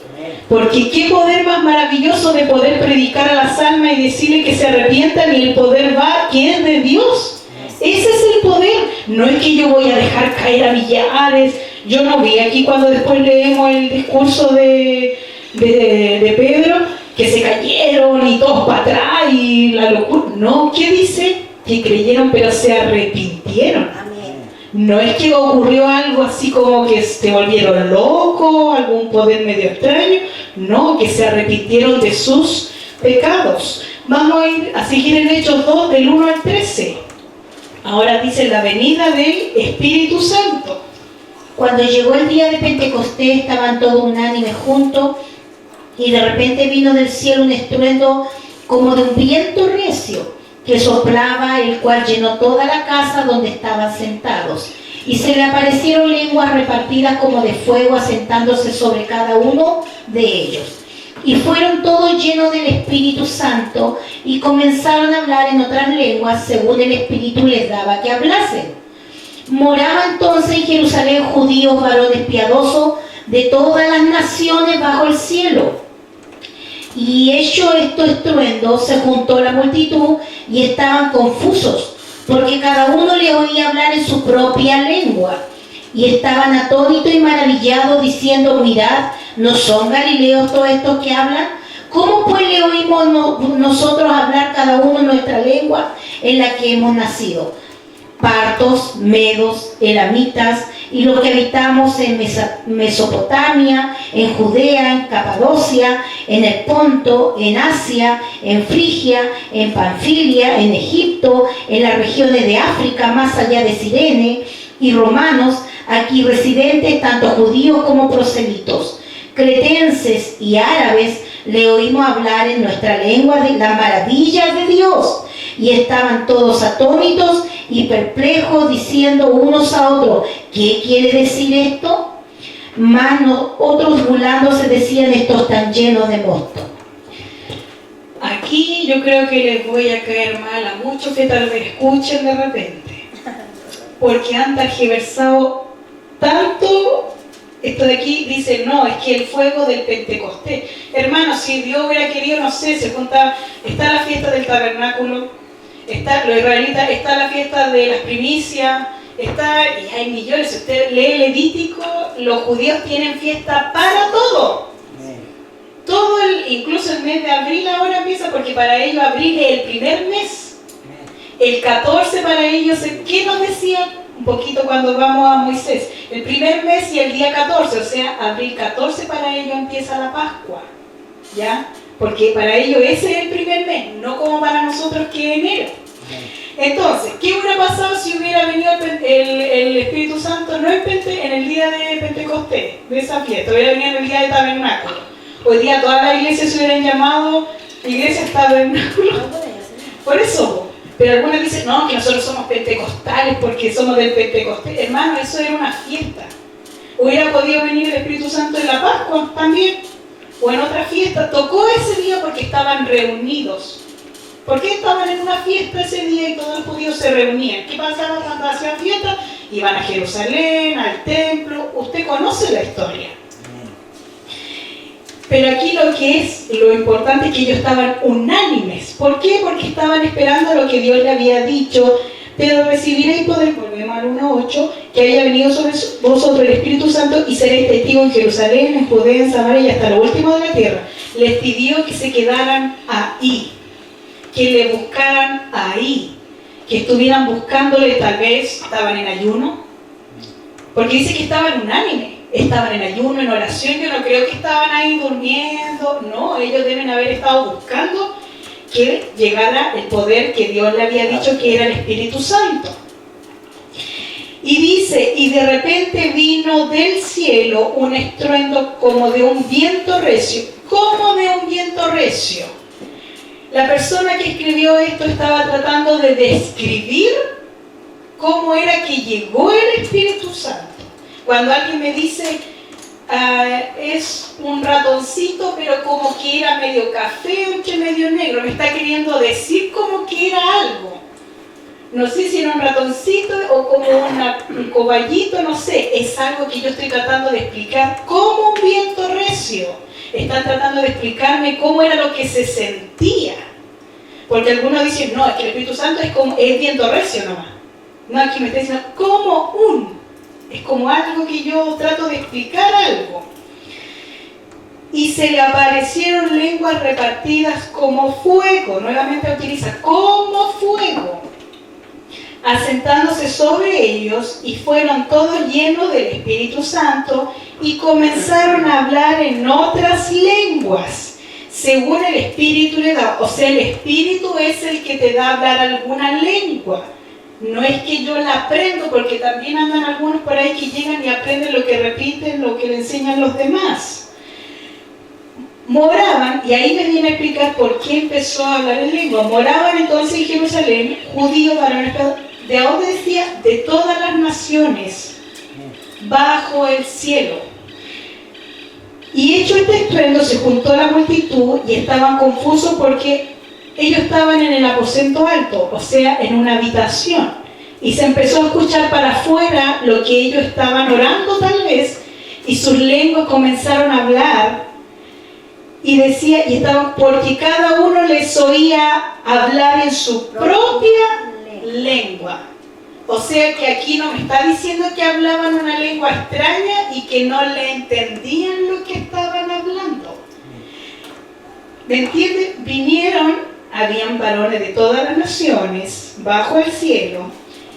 Porque qué poder más maravilloso de poder predicar a las almas y decirle que se arrepientan, y el poder va, que es de Dios. Ese es el poder. No es que yo voy a dejar caer a millares. Yo no vi aquí cuando después leemos el discurso de Pedro, que se cayeron y todos para atrás y la locura. No, ¿qué dice? Que creyeron pero se arrepintieron. No es que ocurrió algo así como que se volvieron locos, algún poder medio extraño. No, que se arrepintieron de sus pecados. Vamos a ir a seguir en Hechos 2, del 1 al 13. Ahora dice la venida del Espíritu Santo. Cuando llegó el día de Pentecostés, estaban todos unánime juntos, y de repente vino del cielo un estruendo como de un viento recio que soplaba, el cual llenó toda la casa donde estaban sentados. Y se le aparecieron lenguas repartidas como de fuego, asentándose sobre cada uno de ellos. Y fueron todos llenos del Espíritu Santo y comenzaron a hablar en otras lenguas según el Espíritu les daba que hablasen. Moraba entonces en Jerusalén judíos, varones piadosos de todas las naciones bajo el cielo. Y hecho esto estruendo, se juntó la multitud y estaban confusos, porque cada uno le oía hablar en su propia lengua. Y estaban atónitos y maravillados, diciendo: mirad, ¿no son galileos todos estos que hablan? ¿Cómo pues le oímos nosotros hablar cada uno nuestra lengua en la que hemos nacido? Partos, medos, elamitas, y los que habitamos en Mesopotamia, en Judea, en Capadocia, en el Ponto, en Asia, en Frigia, en Panfilia, en Egipto, en las regiones de África, más allá de Cirene, y romanos, aquí residentes, tanto judíos como proselitos, cretenses y árabes, le oímos hablar en nuestra lengua de las maravillas de Dios. Y estaban todos atónitos y perplejos, diciendo unos a otros: ¿qué quiere decir esto? Mas otros burlándose decían: estos están llenos de mosto. Aquí yo creo que les voy a caer mal a muchos que tal vez escuchen de repente, porque han tergiversado tanto. Esto de aquí dice: no, es que el fuego del Pentecostés. Hermanos, si Dios hubiera querido, no sé, se junta, está la fiesta del tabernáculo, está los israelitas, está la fiesta de las primicias, está, y hay millones. Si usted lee Levítico, los judíos tienen fiesta para todo. Todo incluso el mes de abril ahora empieza, porque para ellos abril es el primer mes. El 14 para ellos, ¿qué nos decían? Un poquito cuando vamos a Moisés, el primer mes y el día 14, o sea, abril 14 para ellos empieza la Pascua, ¿ya? Porque para ellos ese es el primer mes, no como para nosotros que es enero. Entonces, ¿qué hubiera pasado si hubiera venido el Espíritu Santo no en el día de Pentecostés, de esa fiesta, hubiera venido en el día de Tabernáculo? Hoy día todas las iglesias se hubieran llamado iglesias Tabernáculo. Por eso. Pero algunos dicen: no, que nosotros somos pentecostales porque somos del Pentecostés. Hermano, eso era una fiesta. Hubiera podido venir el Espíritu Santo en la Pascua también, o en otra fiesta. Tocó ese día porque estaban reunidos. ¿Por qué estaban en una fiesta ese día y todos los judíos se reunían? ¿Qué pasaba cuando hacían fiesta? Iban a Jerusalén, al templo. Usted conoce la historia. Pero aquí lo importante es que ellos estaban unánimes. ¿Por qué? Porque estaban esperando lo que Dios le había dicho: pero recibiréis poder, volvemos al 1:8, que haya venido sobre vosotros el Espíritu Santo y seréis testigos en Jerusalén, en Judea, en Samaria y hasta lo último de la tierra. Les pidió que se quedaran ahí, que le buscaran ahí, que estuvieran buscándole. Tal vez estaban en ayuno, porque dice que estaban unánimes. Estaban en ayuno, en oración. Yo no creo que estaban ahí durmiendo. No, ellos deben haber estado buscando que llegara el poder que Dios le había dicho que era el Espíritu Santo. Y dice: y de repente vino del cielo un estruendo como de un viento recio. ¿Cómo de un viento recio? La persona que escribió esto estaba tratando de describir cómo era que llegó el Espíritu Santo. Cuando alguien me dice: es un ratoncito, pero como que era medio café, entre medio negro, me está queriendo decir como que era algo. No sé si era un ratoncito o como un coballito, no sé. Es algo que yo estoy tratando de explicar como un viento recio. Están tratando de explicarme cómo era lo que se sentía. Porque algunos dicen: no, es que el Espíritu Santo es viento recio nomás. No, aquí me está diciendo es como algo que yo trato de explicar algo. Y se le aparecieron lenguas repartidas como fuego. Nuevamente utiliza como fuego, asentándose sobre ellos, y fueron todos llenos del Espíritu Santo y comenzaron a hablar en otras lenguas, según el Espíritu le da. O sea, el Espíritu es el que te da a hablar alguna lengua. No es que yo la aprendo, porque también andan algunos por ahí que llegan y aprenden lo que repiten, lo que le enseñan los demás. Moraban, y ahí me viene a explicar por qué empezó a hablar en lengua. Moraban entonces en Jerusalén judíos, varones, de donde decía, de todas las naciones bajo el cielo. Y hecho este estruendo, se juntó la multitud y estaban confusos porque ellos estaban en el aposento alto, o sea, en una habitación. Y se empezó a escuchar para afuera lo que ellos estaban orando tal vez, y sus lenguas comenzaron a hablar. Y decía, porque cada uno les oía hablar en su propia lengua. O sea que aquí no me está diciendo que hablaban una lengua extraña y que no le entendían lo que estaban hablando. ¿Me entiendes? Habían varones de todas las naciones bajo el cielo.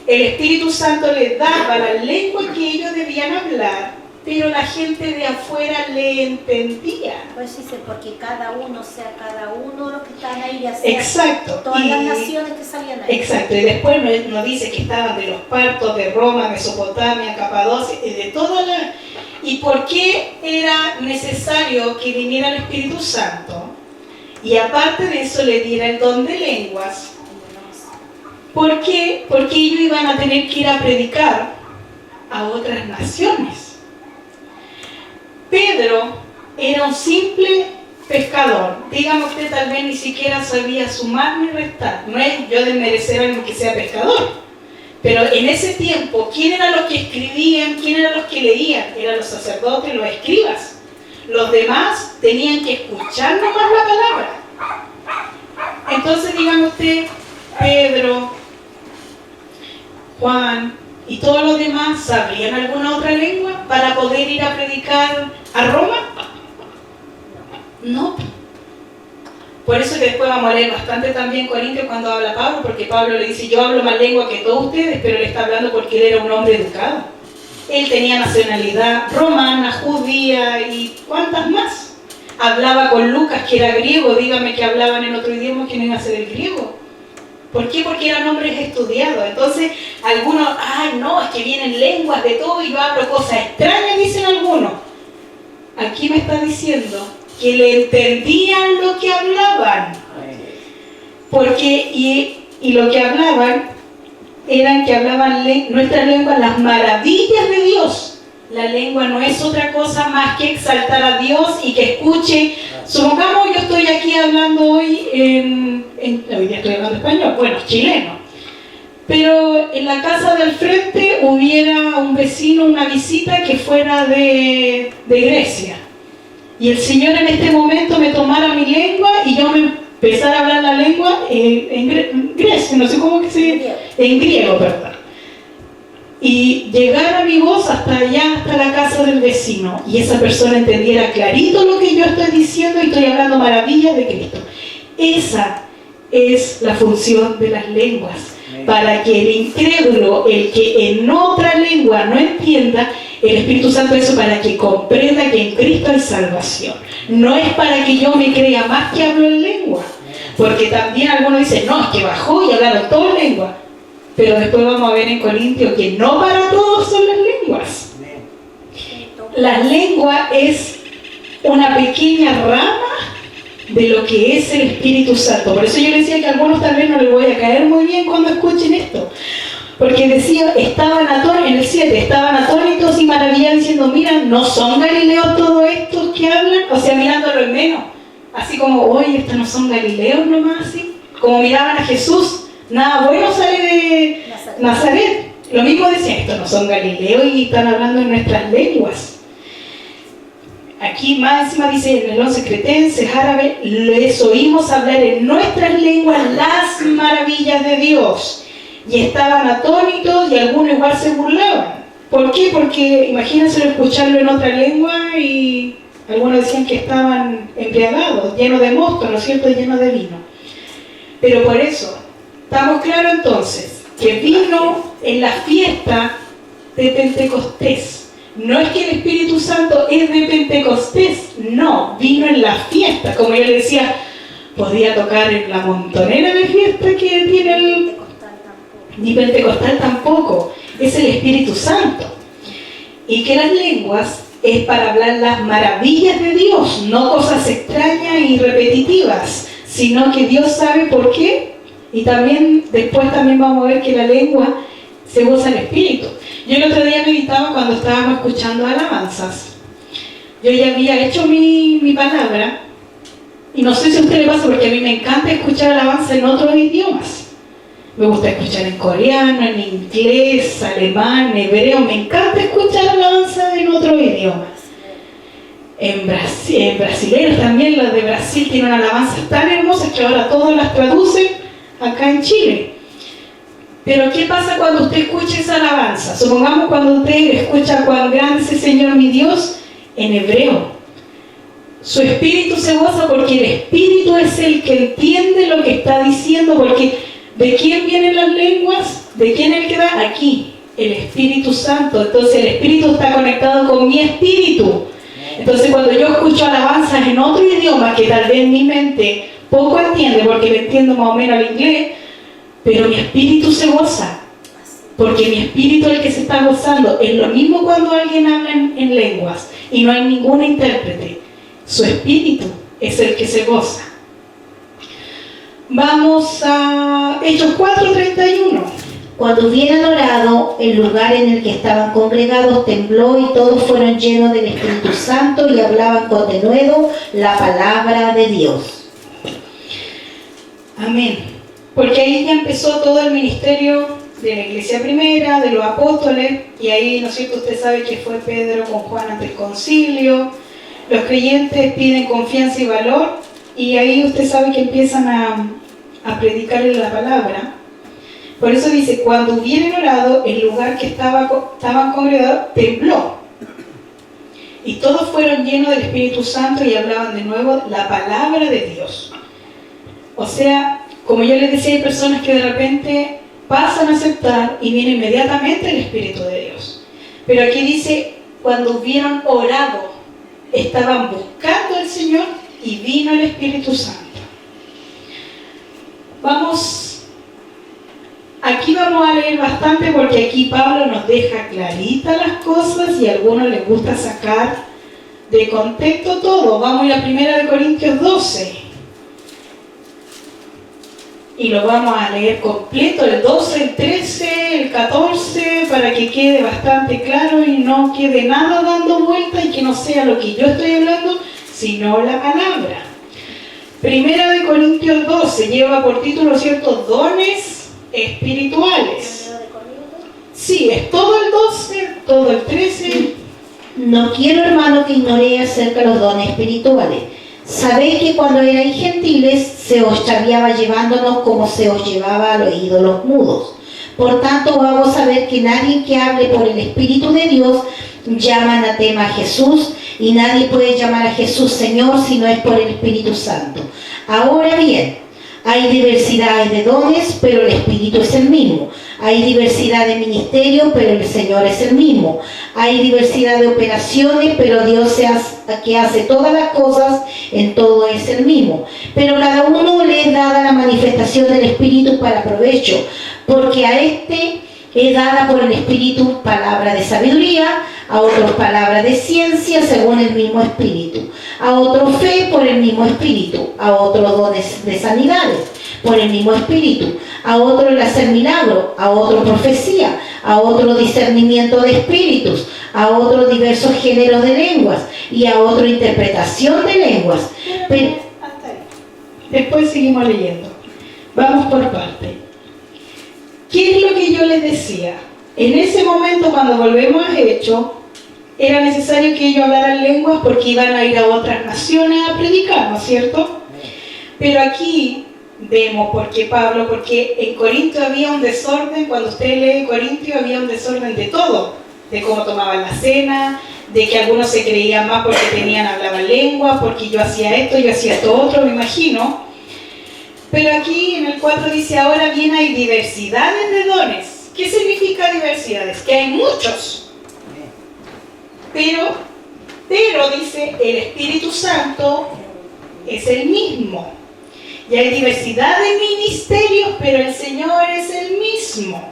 El Espíritu Santo les daba la lengua que ellos debían hablar, pero la gente de afuera le entendía. Pues dice, porque cada uno los que estaban ahí, ya sea exacto. Todas las naciones que salían ahí. Exacto, y después nos dice que estaban de los partos de Roma, Mesopotamia, Capadocia, de todas las... ¿Y por qué era necesario que viniera el Espíritu Santo? Y aparte de eso le diera el don de lenguas. ¿Por qué? Porque ellos iban a tener que ir a predicar a otras naciones. Pedro era un simple pescador. Dígame usted, tal vez ni siquiera sabía sumar ni restar. No es yo desmerecer a alguien que sea pescador. Pero en ese tiempo, ¿quién eran los que escribían? ¿Quién eran los que leían? Eran los sacerdotes, los escribas. Los demás tenían que escuchar nomás la palabra. Entonces, dígame usted, Pedro, Juan y todos los demás, ¿sabrían alguna otra lengua para poder ir a predicar a Roma? No. Por eso que después vamos a leer bastante también Corintios cuando habla Pablo, porque Pablo le dice, yo hablo más lengua que todos ustedes, pero él está hablando porque él era un hombre educado. Él tenía nacionalidad romana, judía y cuántas más. Hablaba con Lucas, que era griego. Dígame que hablaban en otro idioma que no iba a ser el griego. ¿Por qué? Porque eran hombres estudiados. Entonces, algunos, ay no, es que vienen lenguas de todo y yo hablo cosas extrañas, dicen algunos. Aquí me está diciendo que le entendían lo que hablaban. Porque, y lo que hablaban, eran que hablaban nuestra lengua, las maravillas de Dios. La lengua no es otra cosa más que exaltar a Dios y que escuche. Supongamos yo estoy aquí hablando hoy hoy día estoy hablando español, bueno, chileno. Pero en la casa del frente hubiera un vecino, una visita que fuera de Grecia. Y el Señor en este momento me tomara mi lengua y yo me empezara a hablar la lengua en Grecia, no sé cómo que se... En griego, perdón. Y llegara mi voz hasta allá, hasta la casa del vecino, y esa persona entendiera clarito lo que yo estoy diciendo y estoy hablando maravillas de Cristo. Esa es la función de las lenguas, para que el incrédulo, el que en otra lengua no entienda, el Espíritu Santo eso para que comprenda que en Cristo hay salvación. No es para que yo me crea más que hablo en lengua, porque también algunos dicen, no, es que bajó y hablaron todo en lengua. Pero después vamos a ver en Corintios que no para todos son las lenguas. La lengua es una pequeña rama de lo que es el Espíritu Santo. Por eso yo decía que a algunos tal vez no les voy a caer muy bien cuando escuchen esto. Porque decía, en el 7, estaban atónitos y maravillados diciendo, mira, ¿no son galileos todos estos que hablan? O sea, mirándolo en menos. Así como, oye, estos no son galileos nomás, así. Como miraban a Jesús. Nada bueno sale de Nazaret. Lo mismo decían, estos no son galileos y están hablando en nuestras lenguas. Aquí más encima dice en el 11, cretenses, árabes, les oímos hablar en nuestras lenguas las maravillas de Dios. Y estaban atónitos y algunos igual se burlaban. ¿Por qué? Porque imagínense escucharlo en otra lengua y algunos decían que estaban embriagados, llenos de mosto, ¿no es cierto?, llenos de vino. Pero por eso, estamos claros entonces que vino en la fiesta de Pentecostés. No es que el Espíritu Santo es de Pentecostés, no, vino en la fiesta. Como yo le decía, podía tocar en la montonera de fiesta que tiene el... Ni pentecostal tampoco, es el Espíritu Santo. Y que las lenguas es para hablar las maravillas de Dios, no cosas extrañas y repetitivas, sino que Dios sabe por qué. Y también, después también vamos a ver que la lengua se usa el Espíritu. Yo el otro día meditaba cuando estábamos escuchando alabanzas. yo ya había hecho mi palabra, y no sé si a usted le pasa, porque a mí me encanta escuchar alabanza en otros idiomas. Me gusta escuchar en coreano, en inglés, alemán, hebreo, me encanta escuchar alabanza en otros idiomas. En brasileño también, las de Brasil tienen una alabanza tan hermosa que ahora todas las traducen acá en Chile. Pero ¿qué pasa cuando usted escucha esa alabanza? Supongamos cuando usted escucha cuán grande es el Señor mi Dios en hebreo. Su espíritu se goza porque el espíritu es el que entiende lo que está diciendo, porque ¿de quién vienen las lenguas? ¿De quién es el que da? Aquí, el Espíritu Santo. Entonces el espíritu está conectado con mi espíritu. Entonces cuando yo escucho alabanzas en otro idioma que tal vez mi mente poco entiende, porque le entiendo más o menos el inglés, pero mi espíritu se goza, porque mi espíritu es el que se está gozando. Es lo mismo cuando alguien habla en lenguas y no hay ningún intérprete. Su espíritu es el que se goza. Vamos a Hechos 4:31. Cuando hubieran orado, el lugar en el que estaban congregados tembló y todos fueron llenos del Espíritu Santo y hablaban con denuedo la palabra de Dios. Amén. Porque ahí ya empezó todo el ministerio de la iglesia primera, de los apóstoles, y ahí, ¿no es cierto?, usted sabe que fue Pedro con Juan ante el concilio. Los creyentes piden confianza y valor, y ahí usted sabe que empiezan a predicarle la palabra. Por eso dice, cuando hubieran orado, el lugar que estaban congregados tembló. Y todos fueron llenos del Espíritu Santo y hablaban de nuevo la palabra de Dios. O sea, como yo les decía, hay personas que de repente pasan a aceptar y viene inmediatamente el Espíritu de Dios. Pero aquí dice, cuando hubieron orado, estaban buscando al Señor y vino el Espíritu Santo. Aquí vamos a leer bastante porque aquí Pablo nos deja claritas las cosas y a algunos les gusta sacar de contexto todo. Vamos a la 1 Corintios 12 y lo vamos a leer completo, el 12, el 13, el 14, para que quede bastante claro y no quede nada dando vuelta y que no sea lo que yo estoy hablando, sino la palabra. 1 Corintios 12 lleva por título, ¿cierto?, dones espirituales. Sí, es todo el 12, todo el 13. No quiero, hermano, que ignoréis acerca de los dones espirituales. Sabéis que cuando erais gentiles se os chaveaba llevándonos como se os llevaba a los ídolos mudos. Por tanto, os hago saber que nadie que hable por el Espíritu de Dios llama anatema a Jesús, y nadie puede llamar a Jesús Señor si no es por el Espíritu Santo. Ahora bien, hay diversidades de dones, pero el Espíritu es el mismo. Hay diversidad de ministerios, pero el Señor es el mismo. Hay diversidad de operaciones, pero Dios que hace todas las cosas, en todo es el mismo. Pero cada uno le es dada la manifestación del Espíritu para provecho, porque a este es dada por el Espíritu palabra de sabiduría, a otros palabra de ciencia según el mismo Espíritu, a otros fe por el mismo Espíritu, a otros dones de sanidades por el mismo Espíritu, a otro el hacer milagro, a otro profecía, a otro discernimiento de espíritus, a otros diversos géneros de lenguas y a otro interpretación de lenguas. Pero, hasta ahí. Después seguimos leyendo. Vamos por parte. ¿Qué es lo que yo les decía? En ese momento, cuando volvemos a Hechos, era necesario que ellos hablaran lenguas porque iban a ir a otras naciones a predicar, ¿no es cierto? Pero aquí vemos porque en Corintio había un desorden. Cuando usted lee Corintio había un desorden de todo, de cómo tomaban la cena, de que algunos se creían más porque hablaban lengua, porque yo hacía esto, yo hacía esto otro, me imagino. Pero aquí en el 4 dice, ahora bien hay diversidades de dones. ¿Qué significa diversidades? Que hay muchos. Pero dice, el Espíritu Santo es el mismo. Y hay diversidad de ministerios, pero el Señor es el mismo.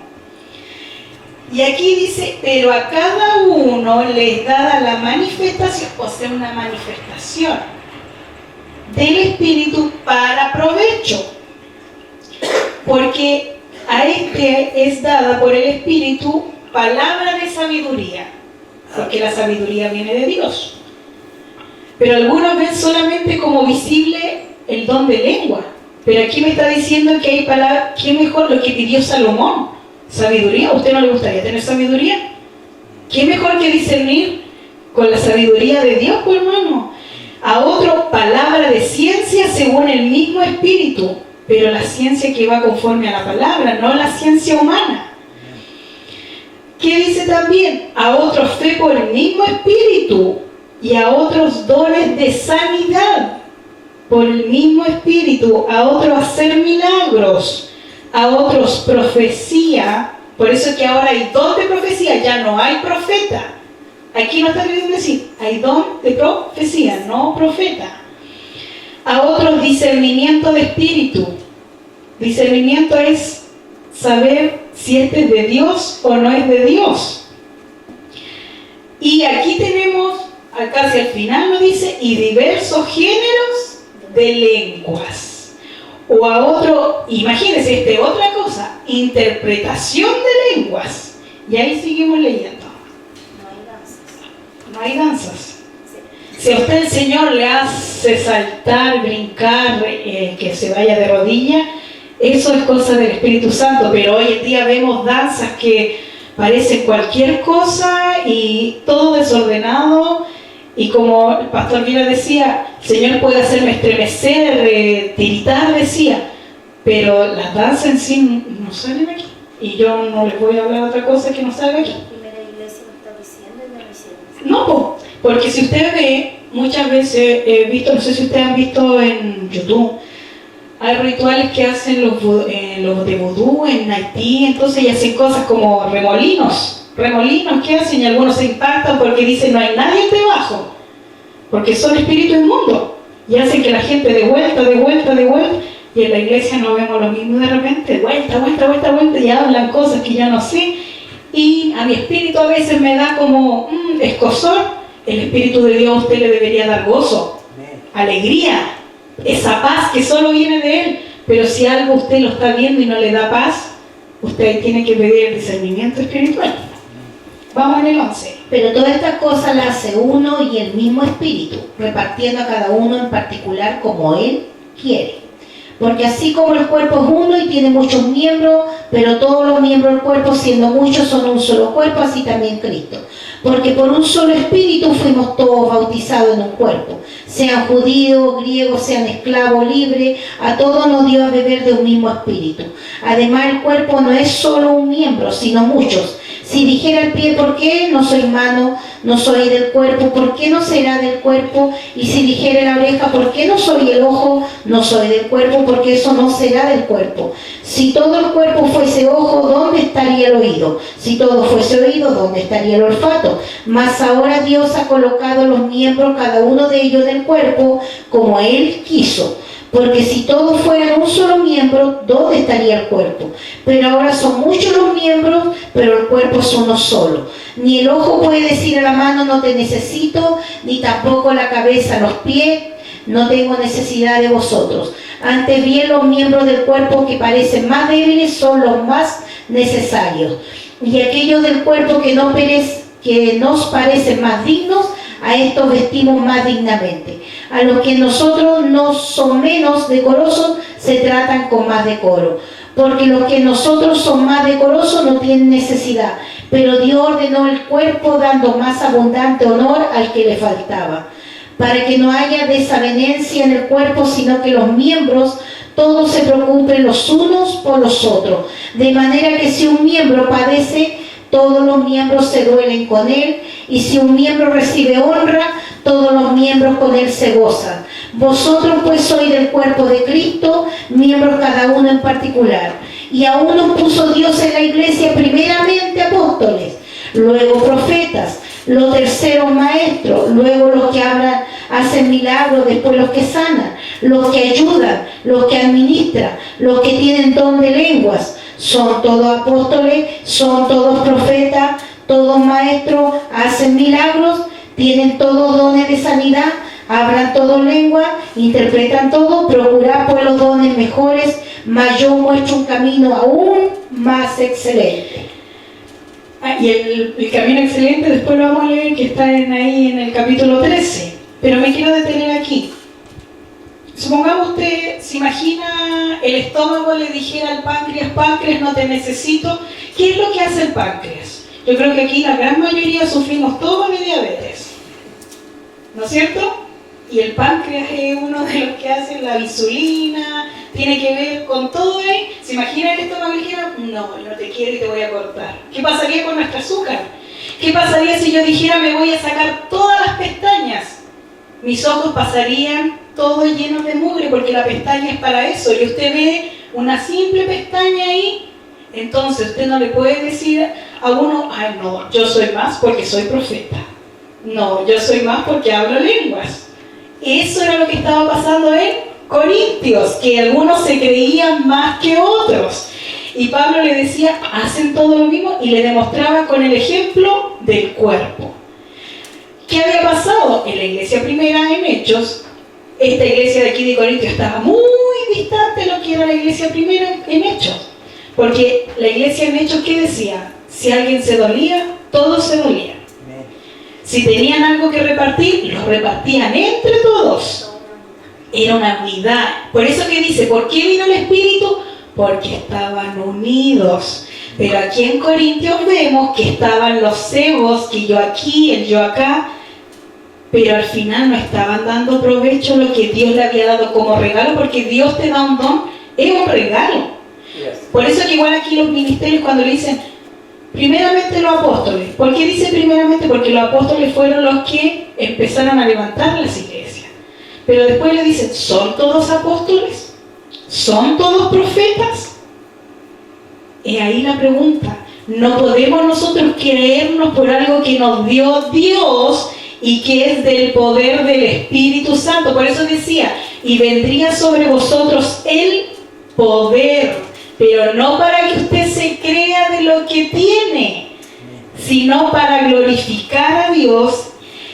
Y aquí dice, pero a cada uno les da la manifestación, o sea, una manifestación del Espíritu para provecho. Porque a este es dada por el Espíritu palabra de sabiduría, porque la sabiduría viene de Dios. pero algunos ven solamente como visible el don de lengua. Pero aquí me está diciendo que hay palabras, ¿qué mejor lo que pidió Salomón? Sabiduría. ¿A usted no le gustaría tener sabiduría? ¿Qué mejor que discernir con la sabiduría de Dios, pues, hermano? A otro, palabra de ciencia según el mismo espíritu, pero la ciencia que va conforme a la palabra, no la ciencia humana. ¿Qué dice también? A otros fe por el mismo espíritu y a otros dones de sanidad por el mismo espíritu, a otros hacer milagros, a otros profecía. Por eso es que ahora hay don de profecía, ya no hay profeta. Aquí no está queriendo decir, hay don de profecía, no profeta. A otros discernimiento de espíritu. Discernimiento es saber si este es de Dios o no es de Dios. Y aquí tenemos, casi al final nos dice, y diversos géneros de lenguas. O a otro, imagínense, otra cosa, interpretación de lenguas. Y ahí seguimos leyendo. No hay danzas. Si a usted el Señor le hace saltar, brincar, que se vaya de rodillas, eso es cosa del Espíritu Santo, pero hoy en día vemos danzas que parecen cualquier cosa y todo desordenado, y como el pastor Vila decía, el Señor puede hacerme estremecer, tiritar, decía, pero las danzas en sí no salen aquí, y yo no les voy a hablar de otra cosa que no salga aquí. No, porque si usted ve, muchas veces he visto, no sé si ustedes han visto en YouTube, hay rituales que hacen los de vudú en Haití, entonces y hacen cosas como remolinos que hacen, y algunos se impactan porque dicen no hay nadie debajo, porque son espíritus inmundos, y hacen que la gente de vuelta, y en la iglesia no vemos lo mismo de repente, vuelta, y hablan cosas que ya no sé, y a mi espíritu a veces me da como escozor. El Espíritu de Dios a usted le debería dar gozo, alegría, esa paz que solo viene de Él. Pero si algo usted lo está viendo y no le da paz, usted tiene que pedir el discernimiento espiritual. Vamos en el 11. Pero todas estas cosas las hace uno y el mismo Espíritu, repartiendo a cada uno en particular como Él quiere. Porque así como el cuerpo es uno y tiene muchos miembros, pero todos los miembros del cuerpo, siendo muchos, son un solo cuerpo, así también Cristo. Porque por un solo espíritu fuimos todos bautizados en un cuerpo. Sean judíos, griegos, sean esclavos, libres, a todos nos dio a beber de un mismo espíritu. Además, el cuerpo no es solo un miembro, sino muchos. Si dijera el pie, ¿por qué no soy mano, no soy del cuerpo? ¿Por qué no será del cuerpo? Y si dijera la oreja, ¿por qué no soy el ojo, no soy del cuerpo? Porque eso no será del cuerpo. Si todo el cuerpo fuese ojo, ¿dónde estaría el oído? Si todo fuese oído, ¿dónde estaría el olfato? Mas ahora Dios ha colocado los miembros, cada uno de ellos del cuerpo, como Él quiso. Porque si todos fueran un solo miembro, ¿dónde estaría el cuerpo? Pero ahora son muchos los miembros, pero el cuerpo es uno solo. Ni el ojo puede decir a la mano, no te necesito, ni tampoco la cabeza, los pies, no tengo necesidad de vosotros. Antes bien, los miembros del cuerpo que parecen más débiles son los más necesarios. Y aquellos del cuerpo que nos parecen más dignos, a estos vestimos más dignamente. A los que nosotros no son menos decorosos, se tratan con más decoro. Porque los que nosotros son más decorosos no tienen necesidad. Pero Dios ordenó el cuerpo dando más abundante honor al que le faltaba. Para que no haya desavenencia en el cuerpo, sino que los miembros todos se preocupen los unos por los otros. De manera que si un miembro padece, todos los miembros se duelen con él, y si un miembro recibe honra, todos los miembros con él se gozan. Vosotros pues sois del cuerpo de Cristo, miembros cada uno en particular. Y a unos puso Dios en la iglesia primeramente apóstoles, luego profetas, los terceros maestros, luego los que hablan, hacen milagros, después los que sanan, los que ayudan, los que administran, los que tienen don de lenguas. Son todos apóstoles, son todos profetas, todos maestros, hacen milagros, tienen todos dones de sanidad, hablan todos lenguas, interpretan todo, procurad pues los dones mejores, mas yo muestro un camino aún más excelente. Y el camino excelente después lo vamos a leer, que está ahí en el capítulo 13. Pero me quiero detener aquí. Supongamos usted se imagina el estómago le dijera al páncreas, páncreas, no te necesito. ¿Qué es lo que hace el páncreas? Yo creo que aquí la gran mayoría sufrimos todos de diabetes, ¿no es cierto? Y el páncreas es uno de los que hace la insulina, tiene que ver con todo ahí. ¿Se imagina el estómago le dijera, no te quiero y te voy a cortar? ¿Qué pasaría con nuestro azúcar? ¿Qué pasaría si yo dijera, me voy a sacar todas las pestañas? Mis ojos pasarían todos llenos de mugre, porque la pestaña es para eso. Y usted ve una simple pestaña ahí, entonces usted no le puede decir a uno, ay no, yo soy más porque soy profeta. No, yo soy más porque hablo lenguas. Eso era lo que estaba pasando en Corintios, que algunos se creían más que otros. Y Pablo le decía, hacen todo lo mismo, y le demostraba con el ejemplo del cuerpo. ¿Qué había pasado? En la iglesia primera, en Hechos, esta iglesia de aquí de Corintios estaba muy distante de lo que era la iglesia primera en Hechos. Porque la iglesia en Hechos, ¿qué decía? Si alguien se dolía, todos se dolían. Si tenían algo que repartir, lo repartían entre todos. Era una unidad. Por eso que dice, ¿por qué vino el Espíritu? Porque estaban unidos. Pero aquí en Corintios vemos que estaban los cebos, que yo aquí, el yo acá, pero al final no estaban dando provecho a lo que Dios le había dado como regalo, porque Dios te da un don, es un regalo. Por eso que igual aquí los ministerios cuando le dicen, primeramente los apóstoles. ¿Por qué dice primeramente? Porque los apóstoles fueron los que empezaron a levantar las iglesias. Pero después le dicen, ¿son todos apóstoles? ¿Son todos profetas? Es ahí la pregunta. No podemos nosotros creernos por algo que nos dio Dios y que es del poder del Espíritu Santo. Por eso decía, y vendría sobre vosotros el poder, pero no para que usted se crea de lo que tiene, sino para glorificar a Dios.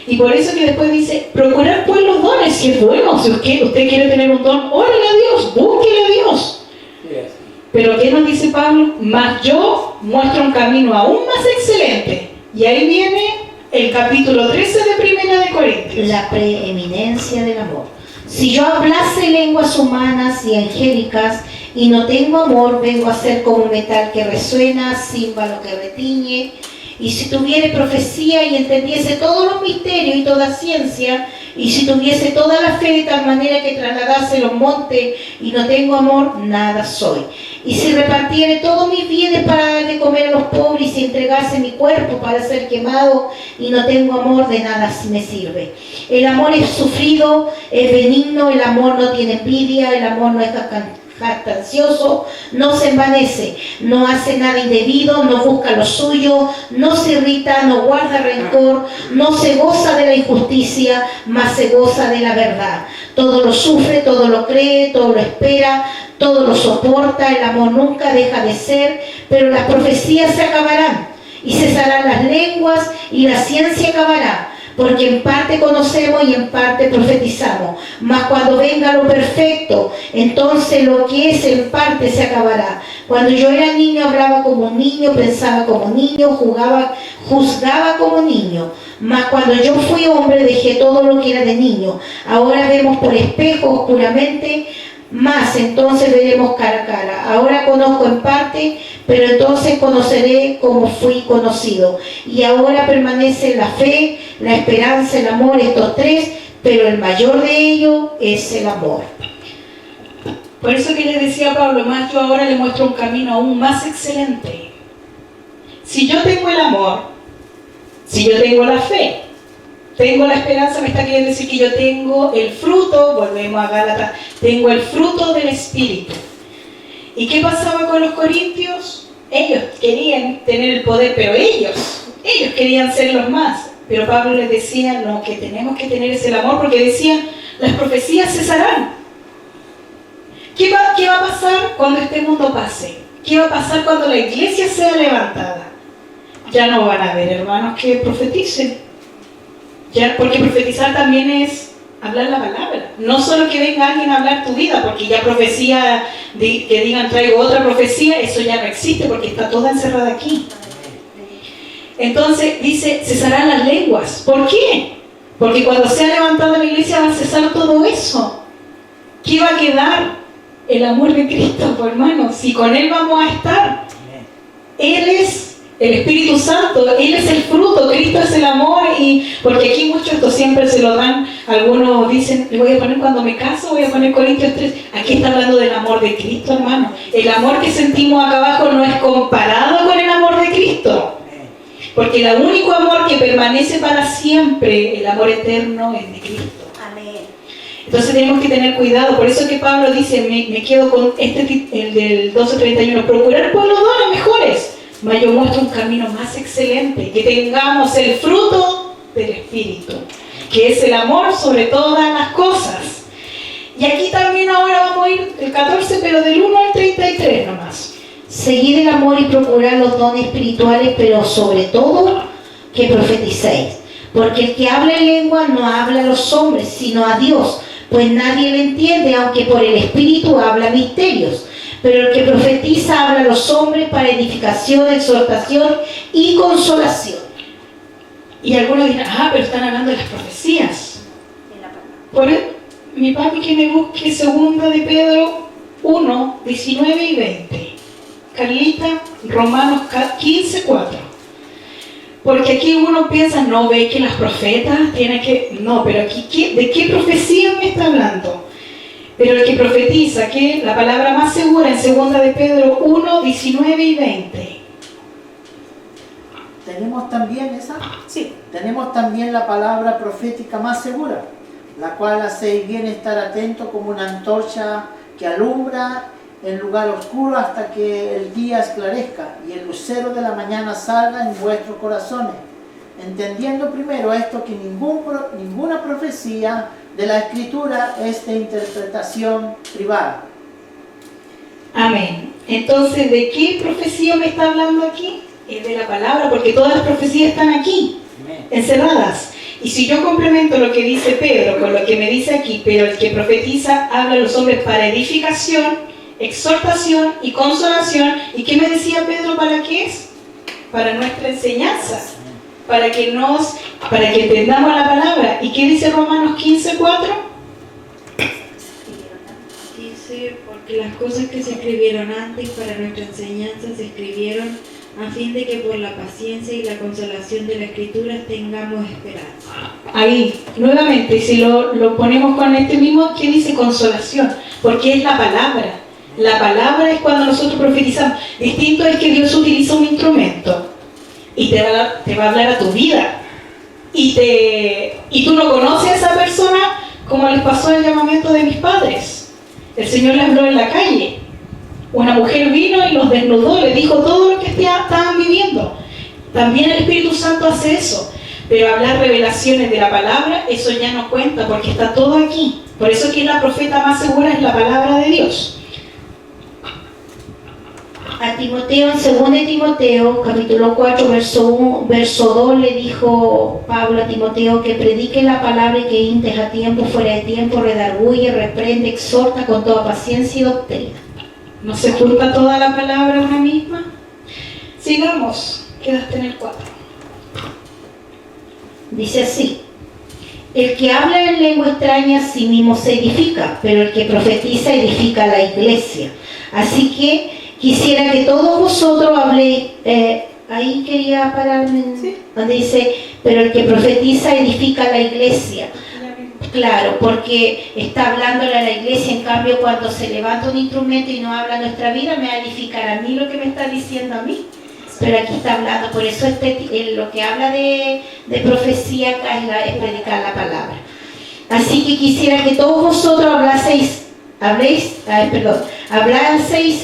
Y por eso que después dice, procurar pues los dones, si es bueno, si usted quiere tener un don, órale a Dios, búsquele a Dios. Pero ¿qué nos dice Pablo? Mas yo muestro un camino aún más excelente. Y ahí viene el capítulo 13 de Primera de Corintios. La preeminencia del amor. Si yo hablase lenguas humanas y angélicas y no tengo amor, vengo a ser como un metal que resuena, címbalo que retiñe. Y si tuviere profecía y entendiese todos los misterios y toda ciencia, y si tuviese toda la fe de tal manera que trasladase los montes y no tengo amor, nada soy. Y si repartiere todos mis bienes para dar de comer a los pobres y entregase mi cuerpo para ser quemado y no tengo amor, de nada me sirve. El amor es sufrido, es benigno, el amor no tiene envidia, el amor no es jactancioso, no se envanece, no hace nada indebido, no busca lo suyo, no se irrita, no guarda rencor, no se goza de la injusticia, mas se goza de la verdad. Todo lo sufre, todo lo cree, todo lo espera, todo lo soporta. El amor nunca deja de ser, pero las profecías se acabarán y cesarán las lenguas y la ciencia acabará. Porque en parte conocemos y en parte profetizamos. Mas cuando venga lo perfecto, entonces lo que es en parte se acabará. Cuando yo era niño hablaba como un niño, pensaba como niño, juzgaba como niño. Mas cuando yo fui hombre dejé todo lo que era de niño. Ahora vemos por espejo oscuramente, más entonces veremos cara a cara. Ahora conozco en parte, pero entonces conoceré como fui conocido. Y ahora permanece la fe, la esperanza, el amor, estos tres, pero el mayor de ellos es el amor. Por eso que le decía a Pablo, más yo ahora le muestro un camino aún más excelente. Si yo tengo el amor, si yo tengo la fe, tengo la esperanza, me está queriendo decir que yo tengo el fruto, volvemos a Gálatas, tengo el fruto del Espíritu. ¿Y qué pasaba con los corintios? Ellos querían tener el poder, pero ellos querían ser los más. Pero Pablo les decía, lo que tenemos que tener es el amor, porque decían, las profecías cesarán. ¿Qué va a pasar cuando este mundo pase? ¿Qué va a pasar cuando la iglesia sea levantada? Ya no van a haber hermanos que profeticen. Ya, porque profetizar también es hablar la palabra. No solo que venga alguien a hablar tu vida, porque ya profecía, que digan traigo otra profecía, eso ya no existe porque está toda encerrada aquí. Entonces dice, cesarán las lenguas. ¿Por qué? Porque cuando sea levantada la iglesia va a cesar todo eso. ¿Qué va a quedar? El amor de Cristo, pues, hermanos. Si con Él vamos a estar. Él es el Espíritu Santo, Él es el fruto, Cristo es el amor. Y porque aquí muchos esto siempre se lo dan, algunos dicen, le voy a poner cuando me caso, voy a poner Corintios 3. Aquí está hablando del amor de Cristo, hermano. El amor que sentimos acá abajo no es comparado con el amor de Cristo. Porque el único amor que permanece para siempre, el amor eterno, es de Cristo. Entonces tenemos que tener cuidado. Por eso es que Pablo dice, me quedo con el del 12:31, procurar por los dones mejores, mas yo muestro un camino más excelente, que tengamos el fruto del Espíritu, que es el amor sobre todas las cosas. Y aquí también ahora vamos a ir el 14, pero del 1 al 33 nomás. Seguid el amor y procurad los dones espirituales, pero sobre todo que profeticéis. Porque el que habla en lengua no habla a los hombres, sino a Dios, pues nadie le entiende, aunque por el Espíritu habla misterios. Pero el que profetiza habla a los hombres para edificación, exhortación y consolación. Y algunos dirán, pero están hablando de las profecías. Por eso, mi papi que me busque 2 de Pedro 1, 19 y 20. Carlita, Romanos 15, 4. Porque aquí uno piensa, no ve que las profetas tienen que... No, pero aquí, ¿de qué profecía me está hablando? Pero el que profetiza, que la palabra más segura en 2 de Pedro 1, 19 y 20. ¿Tenemos también esa? Sí. Tenemos también la palabra profética más segura, la cual hacéis bien estar atento como una antorcha que alumbra en lugar oscuro hasta que el día esclarezca y el lucero de la mañana salga en vuestros corazones, entendiendo primero esto, que ninguna profecía de la Escritura es de interpretación privada. Amén. Entonces, ¿de qué profecía me está hablando aquí? Es de la palabra, porque todas las profecías están aquí, encerradas. Y si yo complemento lo que dice Pedro con lo que me dice aquí, pero el que profetiza habla a los hombres para edificación, exhortación y consolación. ¿Y qué me decía Pedro para qué es? Para nuestra enseñanza, para que entendamos la palabra. ¿Y qué dice Romanos 15, 4? Dice, porque las cosas que se escribieron antes para nuestra enseñanza se escribieron a fin de que por la paciencia y la consolación de la Escritura tengamos esperanza. Ahí, nuevamente, si lo ponemos con este mismo, ¿qué dice consolación? Porque es la palabra. La palabra es cuando nosotros profetizamos. Distinto es que Dios utiliza un instrumento y te va a hablar a tu vida. Y tú no conoces a esa persona, como les pasó el llamamiento de mis padres. El Señor les habló en la calle. Una mujer vino y los desnudó, les dijo todo lo que estaban viviendo. También el Espíritu Santo hace eso. Pero hablar revelaciones de la palabra, eso ya no cuenta, porque está todo aquí. Por eso que la profeta más segura es la palabra de Dios. A Timoteo, en 2 de Timoteo, capítulo 4, verso 2, le dijo Pablo a Timoteo que predique la palabra y que intes a tiempo, fuera de tiempo, redarguye, reprende, exhorta con toda paciencia y doctrina. ¿No se junta toda la palabra una misma? Sigamos, quedaste en el 4. Dice así: el que habla en lengua extraña a sí mismo se edifica, pero el que profetiza edifica a la iglesia. Así que quisiera que todos vosotros habléis, ahí quería pararme, ¿sí? Donde dice, pero el que profetiza edifica a la iglesia. Claro, porque está hablándole a la iglesia. En cambio, cuando se levanta un instrumento y no habla nuestra vida, me va a edificar a mí lo que me está diciendo a mí. Pero aquí está hablando, por eso lo que habla de profecía acá es predicar la palabra. Así que quisiera que todos vosotros hablaseis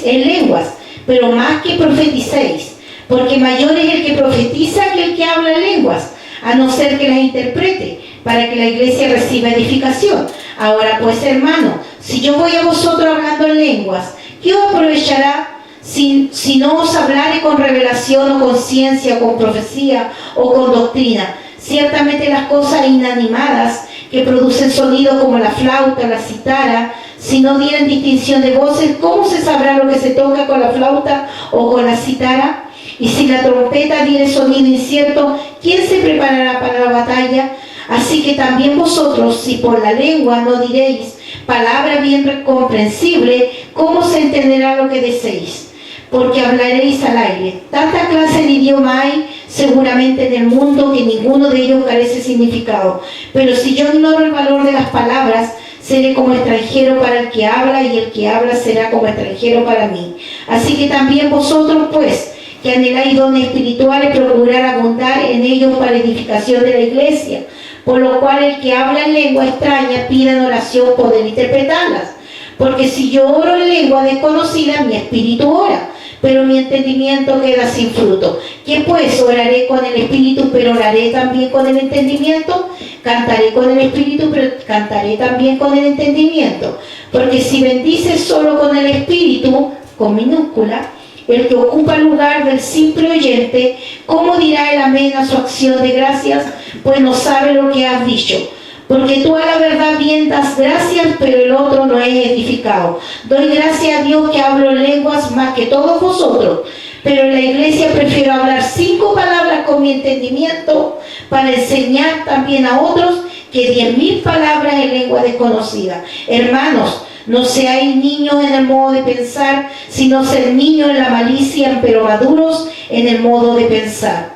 en lenguas, pero más que profeticéis, porque mayor es el que profetiza que el que habla en lenguas, a no ser que las interprete, para que la iglesia reciba edificación. Ahora pues, hermano, si yo voy a vosotros hablando en lenguas, ¿qué os aprovechará si no os hablare con revelación o con ciencia, o con profecía o con doctrina? Ciertamente las cosas inanimadas que producen sonido como la flauta, la cítara, si no dieren distinción de voces, ¿cómo se sabrá lo que se toca con la flauta o con la cítara? Y si la trompeta diere sonido incierto, ¿quién se preparará para la batalla? Así que también vosotros, si por la lengua no diréis palabra bien comprensible, ¿cómo se entenderá lo que decéis? Porque hablaréis al aire. Tanta clase de idioma hay seguramente en el mundo que ninguno de ellos carece significado. Pero si yo ignoro el valor de las palabras, seré como extranjero para el que habla, y el que habla será como extranjero para mí. Así que también vosotros, pues, que anheláis dones espirituales, procurar abundar en ellos para edificación de la iglesia. Por lo cual el que habla en lengua extraña pida en oración poder interpretarlas. Porque si yo oro en lengua desconocida, mi espíritu ora, pero mi entendimiento queda sin fruto. ¿Qué pues? Oraré con el espíritu, pero oraré también con el entendimiento. Cantaré con el espíritu, pero cantaré también con el entendimiento. Porque si bendices solo con el espíritu, con minúscula, el que ocupa el lugar del simple oyente, ¿cómo dirá el amén a su acción de gracias? Pues no sabe lo que has dicho. Porque tú a la verdad bien das gracias, pero el otro no es edificado. Doy gracias a Dios que hablo en lenguas más que todos vosotros, pero en la iglesia prefiero hablar 5 palabras con mi entendimiento para enseñar también a otros que 10.000 palabras en lengua desconocida. Hermanos, no seáis niños en el modo de pensar, sino ser niños en la malicia, pero maduros en el modo de pensar.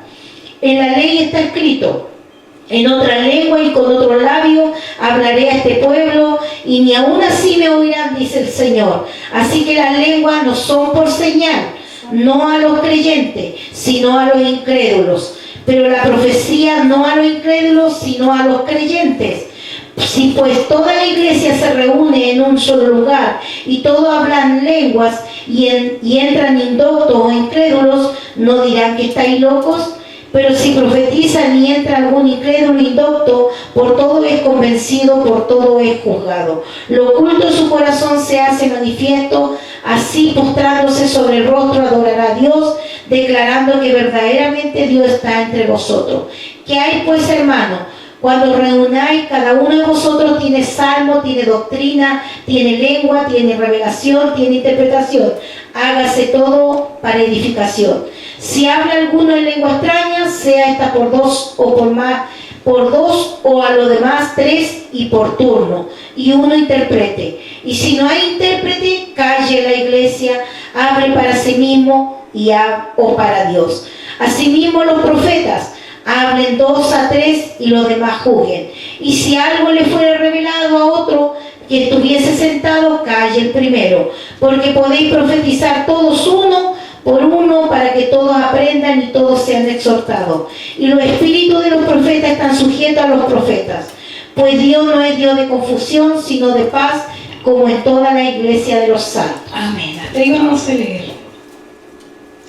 En la ley está escrito: en otra lengua y con otro labio hablaré a este pueblo, y ni aún así me oirán, dice el Señor. Así que las lenguas no son por señal, no a los creyentes, sino a los incrédulos. Pero la profecía no a los incrédulos, sino a los creyentes. Si pues toda la iglesia se reúne en un solo lugar y todos hablan lenguas y entran indoctos o incrédulos, ¿no dirán que estáis locos? Pero si profetizan y entra algún incrédulo indocto, por todo es convencido, por todo es juzgado. Lo oculto en su corazón se hace manifiesto, así postrándose sobre el rostro adorará a Dios, declarando que verdaderamente Dios está entre vosotros. ¿Qué hay pues, hermano? Cuando reunáis, cada uno de vosotros tiene salmo, tiene doctrina, tiene lengua, tiene revelación, tiene interpretación. Hágase todo para edificación. Si habla alguno en lengua extraña, sea esta por 2 o por más, por 2 o a lo demás 3 y por turno, y uno interprete. Y si no hay intérprete, calle la iglesia, hable para sí mismo o para Dios. Asimismo los profetas, hablen 2 a 3 y los demás juzguen. Y si algo le fuera revelado a otro que estuviese sentado, calle el primero, porque podéis profetizar todos uno por uno, para que todos aprendan y todos sean exhortados. Y los espíritus de los profetas están sujetos a los profetas, pues Dios no es Dios de confusión, sino de paz, como en toda la iglesia de los santos. Amén. Hasta ahí vamos a leer.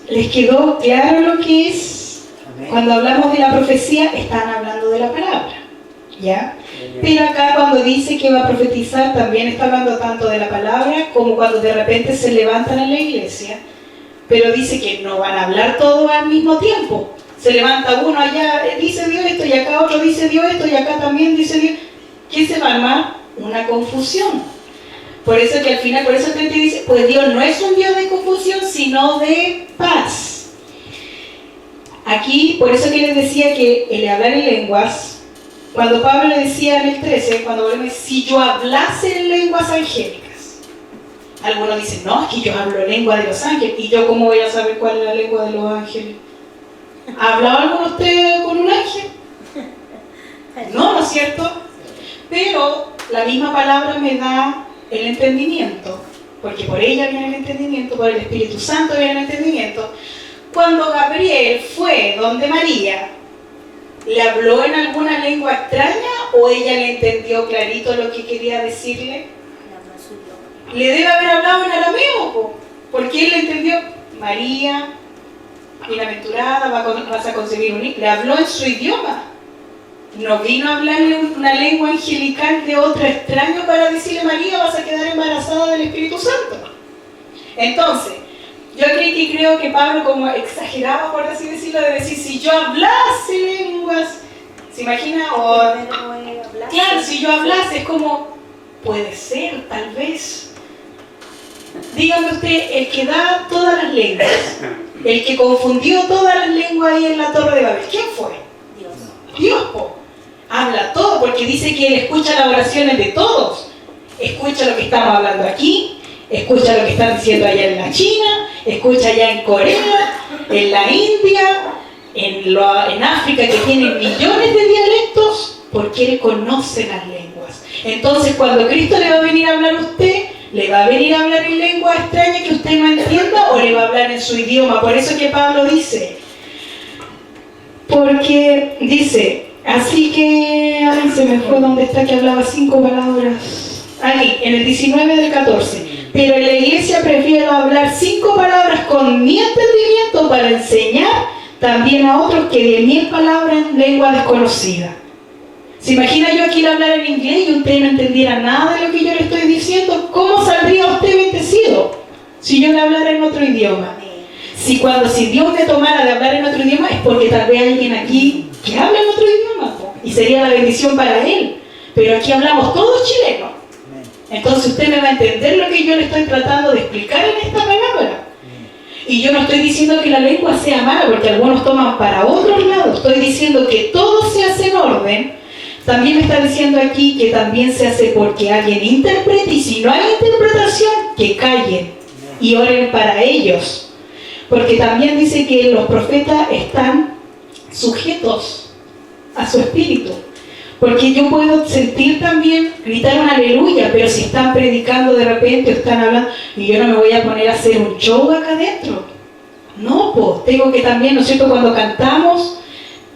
¿Les quedó claro lo que es? Amén. Cuando hablamos de la profecía, están hablando de la palabra, ¿ya? Pero acá cuando dice que va a profetizar, también está hablando tanto de la palabra como cuando de repente se levantan en la iglesia, pero dice que no van a hablar todos al mismo tiempo. Se levanta uno allá, dice Dios esto, y acá otro dice Dios esto, y acá también dice Dios. ¿Qué se va a armar? Una confusión. Por eso que al final, por eso te dice, pues Dios no es un Dios de confusión, sino de paz. Aquí, por eso que les decía que el hablar en lenguas, cuando Pablo le decía en el 13, cuando habló, si yo hablase en lenguas angélicas, algunos dicen, no, aquí yo hablo lengua de los ángeles, y yo cómo voy a saber cuál es la lengua de los ángeles. ¿Ha hablado alguno usted con un ángel? No, ¿no es cierto? Pero la misma palabra me da el entendimiento, porque por ella viene el entendimiento, por el Espíritu Santo viene el entendimiento. Cuando Gabriel fue donde María, ¿le habló en alguna lengua extraña o ella le entendió clarito lo que quería decirle? Le debe haber hablado en arameo, porque él le entendió. María, bienaventurada, vas a concebir un hijo. Le habló en su idioma. No vino a hablarle una lengua angelical de otro extraño para decirle, María, vas a quedar embarazada del Espíritu Santo. Entonces, yo creo que Pablo como exageraba, por así decirlo, de decir, si yo hablase lenguas, ¿se imagina? O, claro, si yo hablase, es como, puede ser, tal vez. Dígame usted, el que da todas las lenguas, el que confundió todas las lenguas ahí en la Torre de Babel, ¿quién fue? Dios, po. habla todo, porque dice que Él escucha las oraciones de todos. Escucha lo que estamos hablando aquí, escucha lo que están diciendo allá en la China, escucha allá en Corea, en la India, en África, que tienen millones de dialectos, porque Él conoce las lenguas. Entonces, cuando Cristo le va a venir a hablar a usted, le va a venir a hablar en lengua extraña que usted no entienda, o le va a hablar en su idioma. Por eso que Pablo dice, porque dice, así que, ay, se me fue donde está que hablaba 5 palabras. Ahí, en el 19 del 14. Pero en la iglesia prefiero hablar 5 palabras con mi entendimiento para enseñar también a otros que de 1000 palabras en lengua desconocida. ¿Se imagina yo aquí hablar en inglés y usted no entendiera nada de lo que yo le estoy diciendo? ¿Cómo saldría usted bendecido si yo le hablara en otro idioma? Si Dios me tomara de hablar en otro idioma es porque tal vez hay alguien aquí que habla en otro idioma y sería la bendición para él. Pero aquí hablamos todos chilenos. Entonces usted me va a entender lo que yo le estoy tratando de explicar en esta palabra. Y yo no estoy diciendo que la lengua sea mala, porque algunos toman para otros lados. Estoy diciendo que todo se hace en orden. También me está diciendo aquí que también se hace porque alguien interprete, y si no hay interpretación, que callen y oren para ellos. Porque también dice que los profetas están sujetos a su espíritu. Porque yo puedo sentir también, gritar un aleluya, pero si están predicando de repente o están hablando, y yo no me voy a poner a hacer un show acá adentro. No, pues, tengo que también, ¿no es cierto?, cuando cantamos,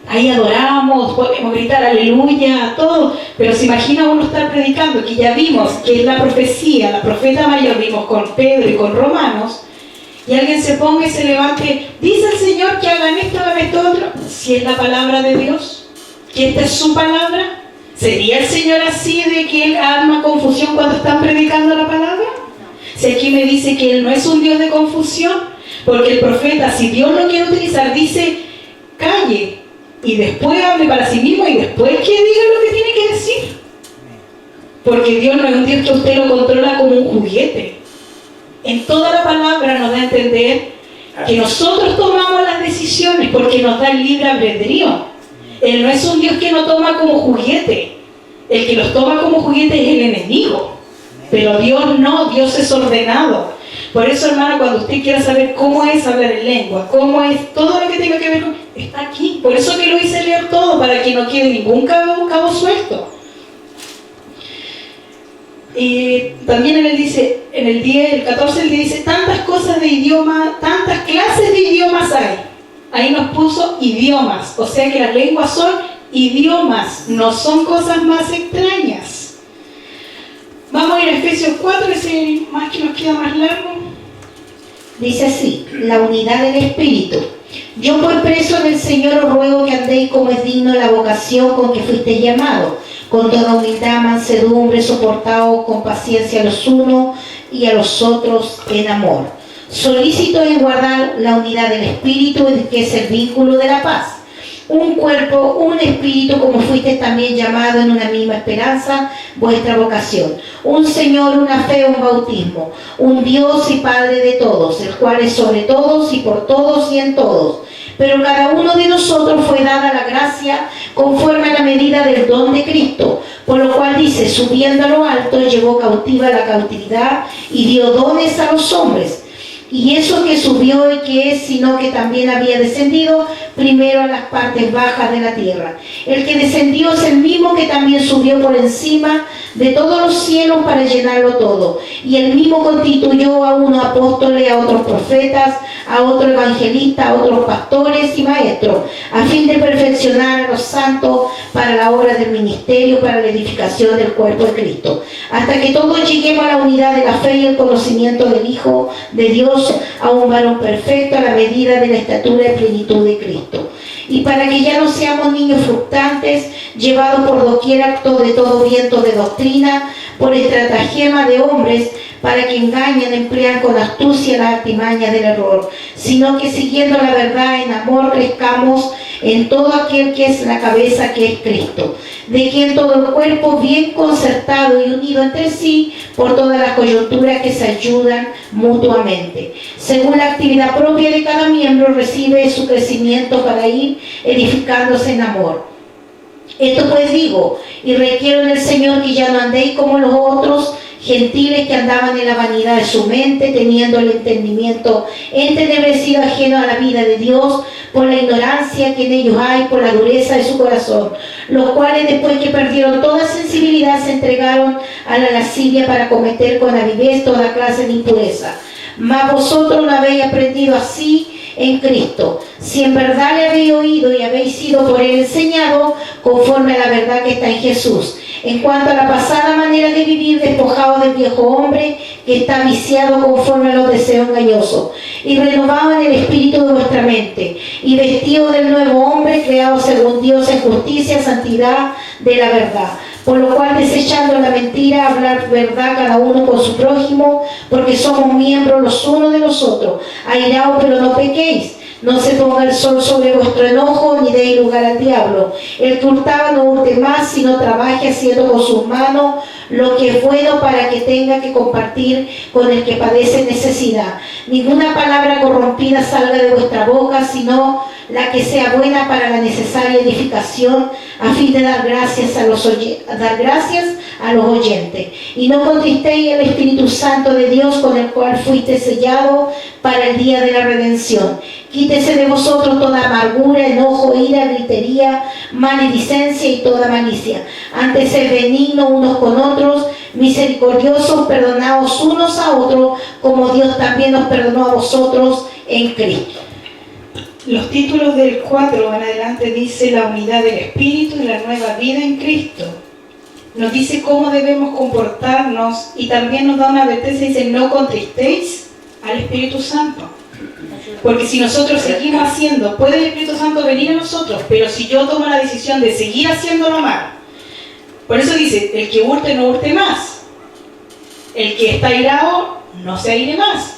ahí adoramos, podemos gritar aleluya, todo, pero se imagina uno estar predicando, que ya vimos que es la profecía, la profeta mayor, vimos con Pedro y con Romanos, y alguien se ponga y se levante, dice el Señor que hagan esto, otro, si es la palabra de Dios, que esta es su palabra. ¿Sería el Señor así de que Él arma confusión cuando están predicando la palabra? Si aquí me dice que Él no es un Dios de confusión, porque el profeta, si Dios lo quiere utilizar, dice, calle, y después hable para sí mismo, y después que diga lo que tiene que decir. Porque Dios no es un Dios que usted lo controla como un juguete. En toda la palabra nos da a entender que nosotros tomamos las decisiones porque nos da el libre albedrío. Él no es un Dios que nos toma como juguete. El que los toma como juguete es el enemigo. Pero Dios no, Dios es ordenado. Por eso, hermano, cuando usted quiera saber cómo es hablar en lengua, cómo es todo lo que tenga que ver con... está aquí. Por eso que lo hice leer todo, para que no quede ningún cabo suelto. Y también él dice, en el 10, el 14, él dice, tantas cosas de idioma, tantas clases de idiomas hay. Ahí nos puso idiomas, o sea que las lenguas son idiomas, no son cosas más extrañas. Vamos a ir a Efesios 4, que es el más que nos queda más largo. Dice así, la unidad del Espíritu. Yo por preso del Señor os ruego que andéis como es digno la vocación con que fuisteis llamados, con toda humildad, mansedumbre, soportaos con paciencia los unos y a los otros en amor. Solícito en guardar la unidad del Espíritu, que es el vínculo de la paz. Un cuerpo, un espíritu, como fuiste también llamado en una misma esperanza, vuestra vocación. Un Señor, una fe, un bautismo. Un Dios y Padre de todos, el cual es sobre todos y por todos y en todos. Pero cada uno de nosotros fue dada la gracia conforme a la medida del don de Cristo. Por lo cual dice, subiendo a lo alto, llevó cautiva la cautividad y dio dones a los hombres. Y eso que subió y que es, sino que también había descendido primero a las partes bajas de la tierra. El que descendió es el mismo que también subió por encima de todos los cielos para llenarlo todo. Y el mismo constituyó a unos apóstoles, a otros profetas, a otros evangelistas, a otros pastores y maestros, a fin de perfeccionar a los santos para la obra del ministerio, para la edificación del cuerpo de Cristo, hasta que todos lleguemos a la unidad de la fe y el conocimiento del Hijo de Dios, a un varón perfecto a la medida de la estatura y plenitud de Cristo. Y para que ya no seamos niños fluctuantes, llevados por doquier acto de todo viento de doctrina, por estratagema de hombres, para que engañen, emplean con astucia las artimañas del error, sino que siguiendo la verdad en amor crezcamos en todo aquel que es la cabeza, que es Cristo, de quien todo el cuerpo bien concertado y unido entre sí por todas las coyunturas que se ayudan mutuamente, según la actividad propia de cada miembro, recibe su crecimiento para ir edificándose en amor, Esto pues digo, y requiero en el Señor que ya no andéis como los otros gentiles que andaban en la vanidad de su mente, teniendo el entendimiento entenebrecido, ajeno a la vida de Dios, por la ignorancia que en ellos hay, por la dureza de su corazón, los cuales después que perdieron toda sensibilidad se entregaron a la lascivia para cometer con avidez toda clase de impureza. Mas vosotros no habéis aprendido así en Cristo, si en verdad le habéis oído y habéis sido por él enseñado, conforme a la verdad que está en Jesús. En cuanto a la pasada manera de vivir, despojado del viejo hombre que está viciado conforme a los deseos engañosos, y renovado en el espíritu de vuestra mente, y vestido del nuevo hombre creado según Dios en justicia, santidad de la verdad. Por lo cual, desechando la mentira, hablar verdad cada uno con su prójimo, porque somos miembros los unos de los otros. Airaos, pero no pequéis. No se ponga el sol sobre vuestro enojo, ni deis lugar al diablo. El que hurtaba no hurte más, sino trabaje haciendo con sus manos lo que es bueno, para que tenga que compartir con el que padece necesidad. Ninguna palabra corrompida salga de vuestra boca, sino la que sea buena para la necesaria edificación, a fin de dar gracias a los oyentes. Y no contristéis el Espíritu Santo de Dios, con el cual fuiste sellado para el día de la redención. Quítese de vosotros toda amargura, enojo, ira, gritería, maledicencia y toda malicia. Antes sed benignos unos con otros, misericordiosos, perdonaos unos a otros, como Dios también nos perdonó a vosotros en Cristo. Los títulos del 4 en adelante dice la unidad del Espíritu y la nueva vida en Cristo. Nos dice cómo debemos comportarnos y también nos da una advertencia, dice: no contristéis al Espíritu Santo. Porque si nosotros seguimos haciendo, puede el Espíritu Santo venir a nosotros, pero si yo tomo la decisión de seguir haciéndolo mal, por eso dice: el que hurte no hurte más, el que está airado no se aire más,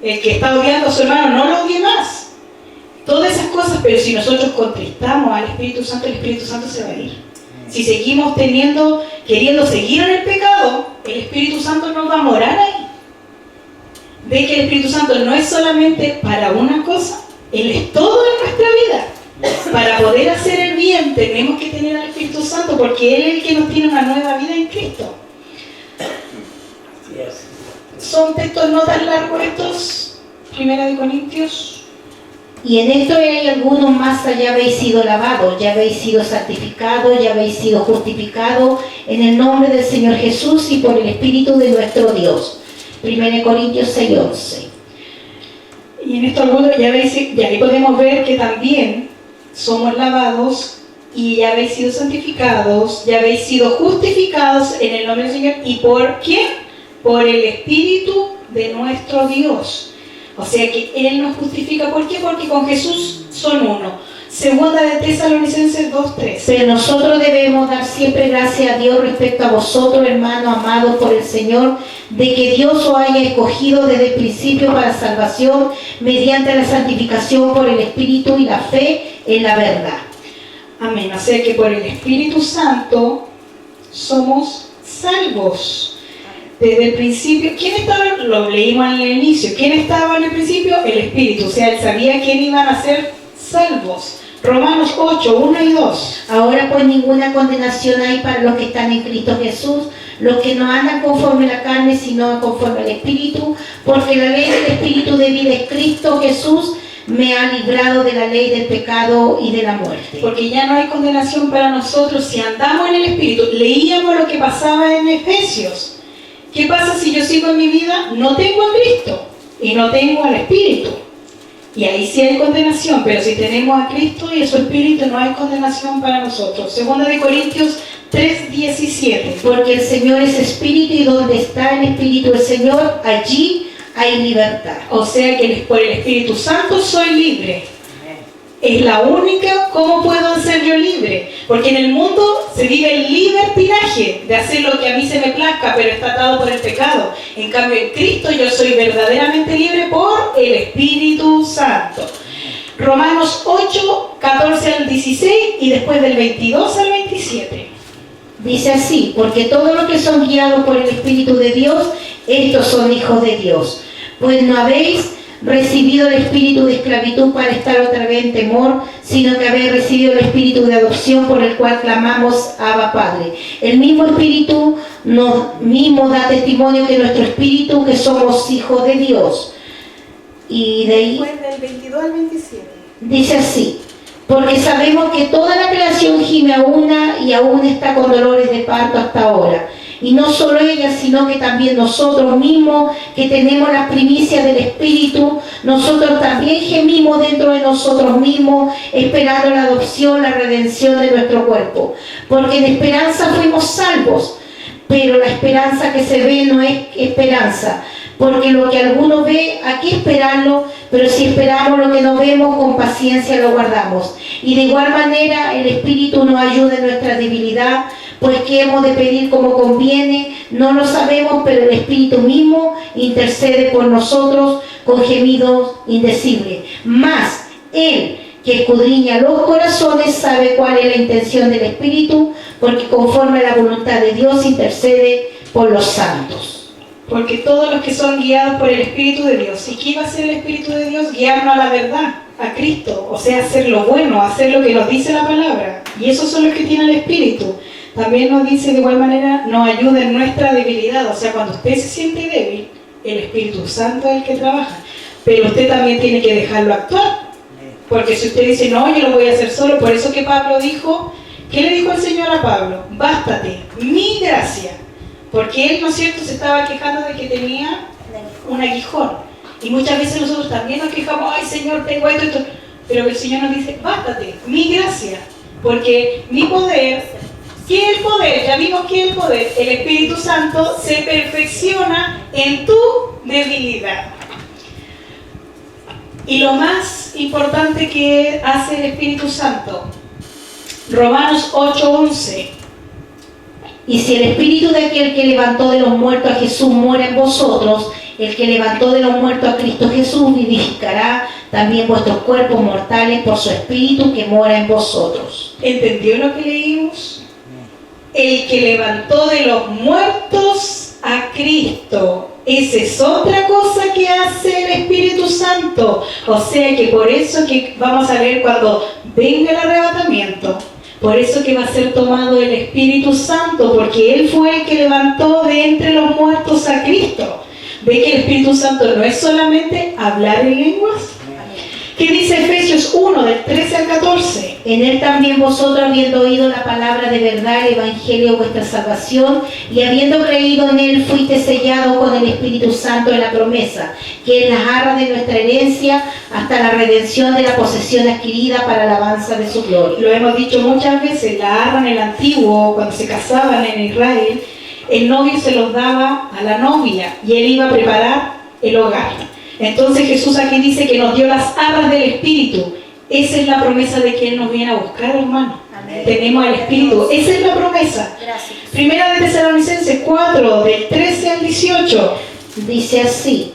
el que está odiando a su hermano no lo odie más. Todas esas cosas, pero si nosotros contristamos al Espíritu Santo, el Espíritu Santo se va a ir. Si seguimos queriendo seguir en el pecado, el Espíritu Santo no va a morar ahí. Ve que el Espíritu Santo no es solamente para una cosa, Él es todo en nuestra vida. Para poder hacer el bien tenemos que tener al Espíritu Santo, porque Él es el que nos tiene una nueva vida en Cristo. Son textos no tan largos estos, 1 Corintios. Y en esto hay algunos más: ya habéis sido lavados, ya habéis sido santificados, ya habéis sido justificados en el nombre del Señor Jesús y por el Espíritu de nuestro Dios. 1 Corintios 6:11. Y en esto algunos ya ahí podemos ver que también somos lavados y ya habéis sido santificados, ya habéis sido justificados en el nombre del Señor. ¿Y por quién? Por el Espíritu de nuestro Dios. O sea que Él nos justifica. ¿Por qué? Porque con Jesús son uno. Segunda de Tesalonicenses 2:3. Pero nosotros debemos dar siempre gracias a Dios respecto a vosotros, hermanos amados por el Señor, de que Dios os haya escogido desde el principio para salvación, mediante la santificación por el Espíritu y la fe en la verdad. Amén. O sea que por el Espíritu Santo somos salvos. Desde el principio, ¿quién estaba? Lo leímos en el inicio. ¿Quién estaba en el principio? El Espíritu. O sea, Él sabía quién iban a ser salvos. Romanos 8:1 y 2. Ahora pues ninguna condenación hay para los que están en Cristo Jesús, los que no andan conforme a la carne, sino conforme al Espíritu, porque la ley del Espíritu de vida es Cristo Jesús, me ha librado de la ley del pecado y de la muerte. Porque ya no hay condenación para nosotros si andamos en el Espíritu. Leíamos lo que pasaba en Efesios. ¿Qué pasa si yo sigo en mi vida? No tengo a Cristo y no tengo al Espíritu. Y ahí sí hay condenación, pero si tenemos a Cristo y a su Espíritu, no hay condenación para nosotros. 2 Corintios 3:17. Porque el Señor es Espíritu, y donde está el Espíritu del Señor, allí hay libertad. O sea que por el Espíritu Santo soy libre. Es la única. ¿Cómo puedo ser yo libre? Porque en el mundo se vive el libertinaje de hacer lo que a mí se me plazca, pero está atado por el pecado. En cambio, en Cristo yo soy verdaderamente libre por el Espíritu Santo. Romanos 8:14 al 16 y después del 22 al 27. Dice así: porque todos los que son guiados por el Espíritu de Dios, estos son hijos de Dios. Pues no habéis recibido el espíritu de esclavitud para estar otra vez en temor, sino que habéis recibido el espíritu de adopción por el cual clamamos Abba Padre. El mismo espíritu mismo da testimonio que nuestro espíritu que somos hijos de Dios. Y de ahí Después del 22 al 27. dice así: porque sabemos que toda la creación gime a una y aún está con dolores de parto hasta ahora. Y no solo ella, sino que también nosotros mismos, que tenemos las primicias del Espíritu, nosotros también gemimos dentro de nosotros mismos, esperando la adopción, la redención de nuestro cuerpo. Porque en esperanza fuimos salvos, pero la esperanza que se ve no es esperanza. Porque lo que alguno ve, ¿a qué esperarlo? Pero si esperamos lo que no vemos, con paciencia lo guardamos. Y de igual manera el Espíritu nos ayuda en nuestra debilidad, pues que hemos de pedir como conviene, no lo sabemos, pero el Espíritu mismo intercede por nosotros con gemidos indecibles. Mas Él, que escudriña los corazones, sabe cuál es la intención del Espíritu, porque conforme a la voluntad de Dios intercede por los santos. Porque todos los que son guiados por el Espíritu de Dios. ¿Y qué va a hacer el Espíritu de Dios? Guiarnos a la verdad, a Cristo. O sea, hacer lo bueno, hacer lo que nos dice la palabra. Y esos son los que tienen el Espíritu. También nos dice de igual manera, nos ayuda en nuestra debilidad. O sea, cuando usted se siente débil, el Espíritu Santo es el que trabaja. Pero usted también tiene que dejarlo actuar. Porque si usted dice, no, yo lo voy a hacer solo. Por eso que Pablo dijo, ¿qué le dijo el Señor a Pablo? Bástate, mi gracia. Porque él, ¿no es cierto?, se estaba quejando de que tenía un aguijón. Y muchas veces nosotros también nos quejamos, ay Señor, tengo esto. Pero el Señor nos dice, bástate, mi gracia. Porque mi poder, ¿qué es el poder? Ya vimos que el poder, el Espíritu Santo, se perfecciona en tu debilidad. Y lo más importante que hace el Espíritu Santo, Romanos 8:11. Y si el Espíritu de aquel que levantó de los muertos a Jesús mora en vosotros, el que levantó de los muertos a Cristo Jesús vivificará también vuestros cuerpos mortales por su Espíritu que mora en vosotros. ¿Entendió lo que leímos? El que levantó de los muertos a Cristo. Esa es otra cosa que hace el Espíritu Santo. O sea que por eso que vamos a ver cuando venga el arrebatamiento. Por eso que va a ser tomado el Espíritu Santo, porque Él fue el que levantó de entre los muertos a Cristo. ¿Ve que el Espíritu Santo no es solamente hablar en lenguas? ¿Qué dice Efesios 1, del 13 al 14? En Él también vosotros, habiendo oído la palabra de verdad, el Evangelio de vuestra salvación, y habiendo creído en Él, fuiste sellados con el Espíritu Santo de la promesa, que es la arra de nuestra herencia, hasta la redención de la posesión adquirida para la alabanza de su gloria. Lo hemos dicho muchas veces, la arra en el antiguo, cuando se casaban en Israel, el novio se los daba a la novia y él iba a preparar el hogar. Entonces Jesús aquí dice que nos dio las arras del Espíritu. Esa es la promesa de que Él nos viene a buscar, hermano. Amén. Tenemos el Espíritu. Esa es la promesa. Gracias. Primera de Tesalonicenses 4, del 13 al 18. Dice así: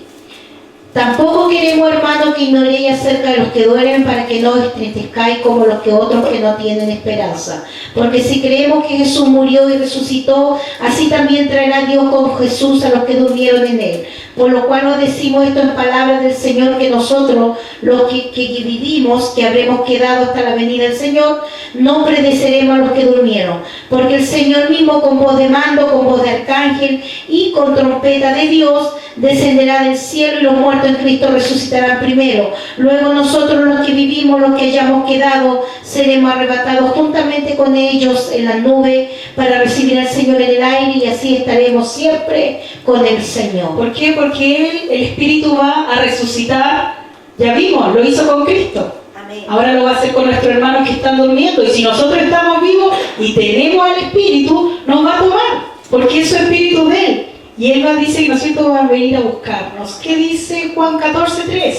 tampoco queremos, hermanos, que ignoréis acerca de los que duermen, para que no os entristezcáis como los que otros que no tienen esperanza. Porque si creemos que Jesús murió y resucitó, así también traerá Dios con Jesús a los que durmieron en Él. Por lo cual os decimos esto en palabras del Señor, que nosotros, los que vivimos, que habremos quedado hasta la venida del Señor, no predeceremos a los que durmieron. Porque el Señor mismo, con voz de mando, con voz de arcángel y con trompeta de Dios, descenderá del cielo, y los muertos en Cristo resucitarán primero. Luego nosotros, los que vivimos, los que hayamos quedado, seremos arrebatados juntamente con ellos en la nube para recibir al Señor en el aire, y así estaremos siempre con el Señor. ¿Por qué? Porque Él, el Espíritu, va a resucitar. Ya vimos, lo hizo con Cristo. Amén. Ahora lo va a hacer con nuestros hermanos que están durmiendo. Y si nosotros estamos vivos y tenemos al Espíritu, nos va a tomar, porque es su Espíritu de Él. Y Él dice que nosotros va a venir a buscarnos. ¿Qué dice Juan 14:3?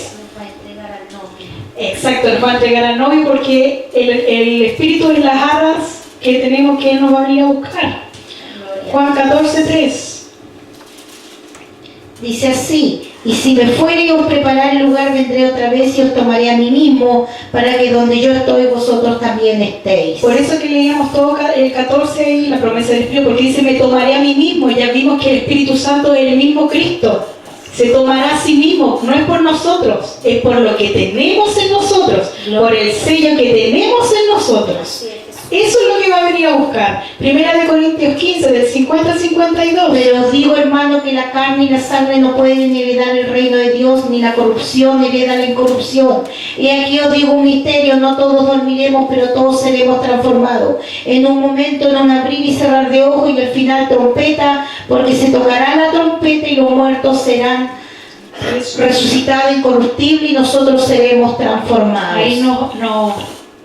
Exacto, Él va a entregar al novio, porque el Espíritu es las arras que tenemos, que Él nos va a venir a buscar. Juan 14:3. Dice así: y si me fuere y os preparar el lugar, vendré otra vez y os tomaré a mí mismo, para que donde yo estoy, vosotros también estéis. Por eso que leíamos todo el 14 y la promesa del Espíritu, porque dice, me tomaré a mí mismo. Y ya vimos que el Espíritu Santo es el mismo Cristo. se tomará a sí mismo, no es por nosotros, es por lo que tenemos en nosotros, por el sello que tenemos en nosotros. Eso es lo que va a venir a buscar. Primera de Corintios 15, del 50 al 52. Pero os digo, hermano, que la carne y la sangre no pueden heredar el reino de Dios, ni la corrupción hereda la incorrupción. Y aquí os digo un misterio: no todos dormiremos, pero todos seremos transformados. En un momento, en un abrir y cerrar de ojos, y al final trompeta, porque se tocará la trompeta y los muertos serán resucitados incorruptibles y nosotros seremos transformados. Ahí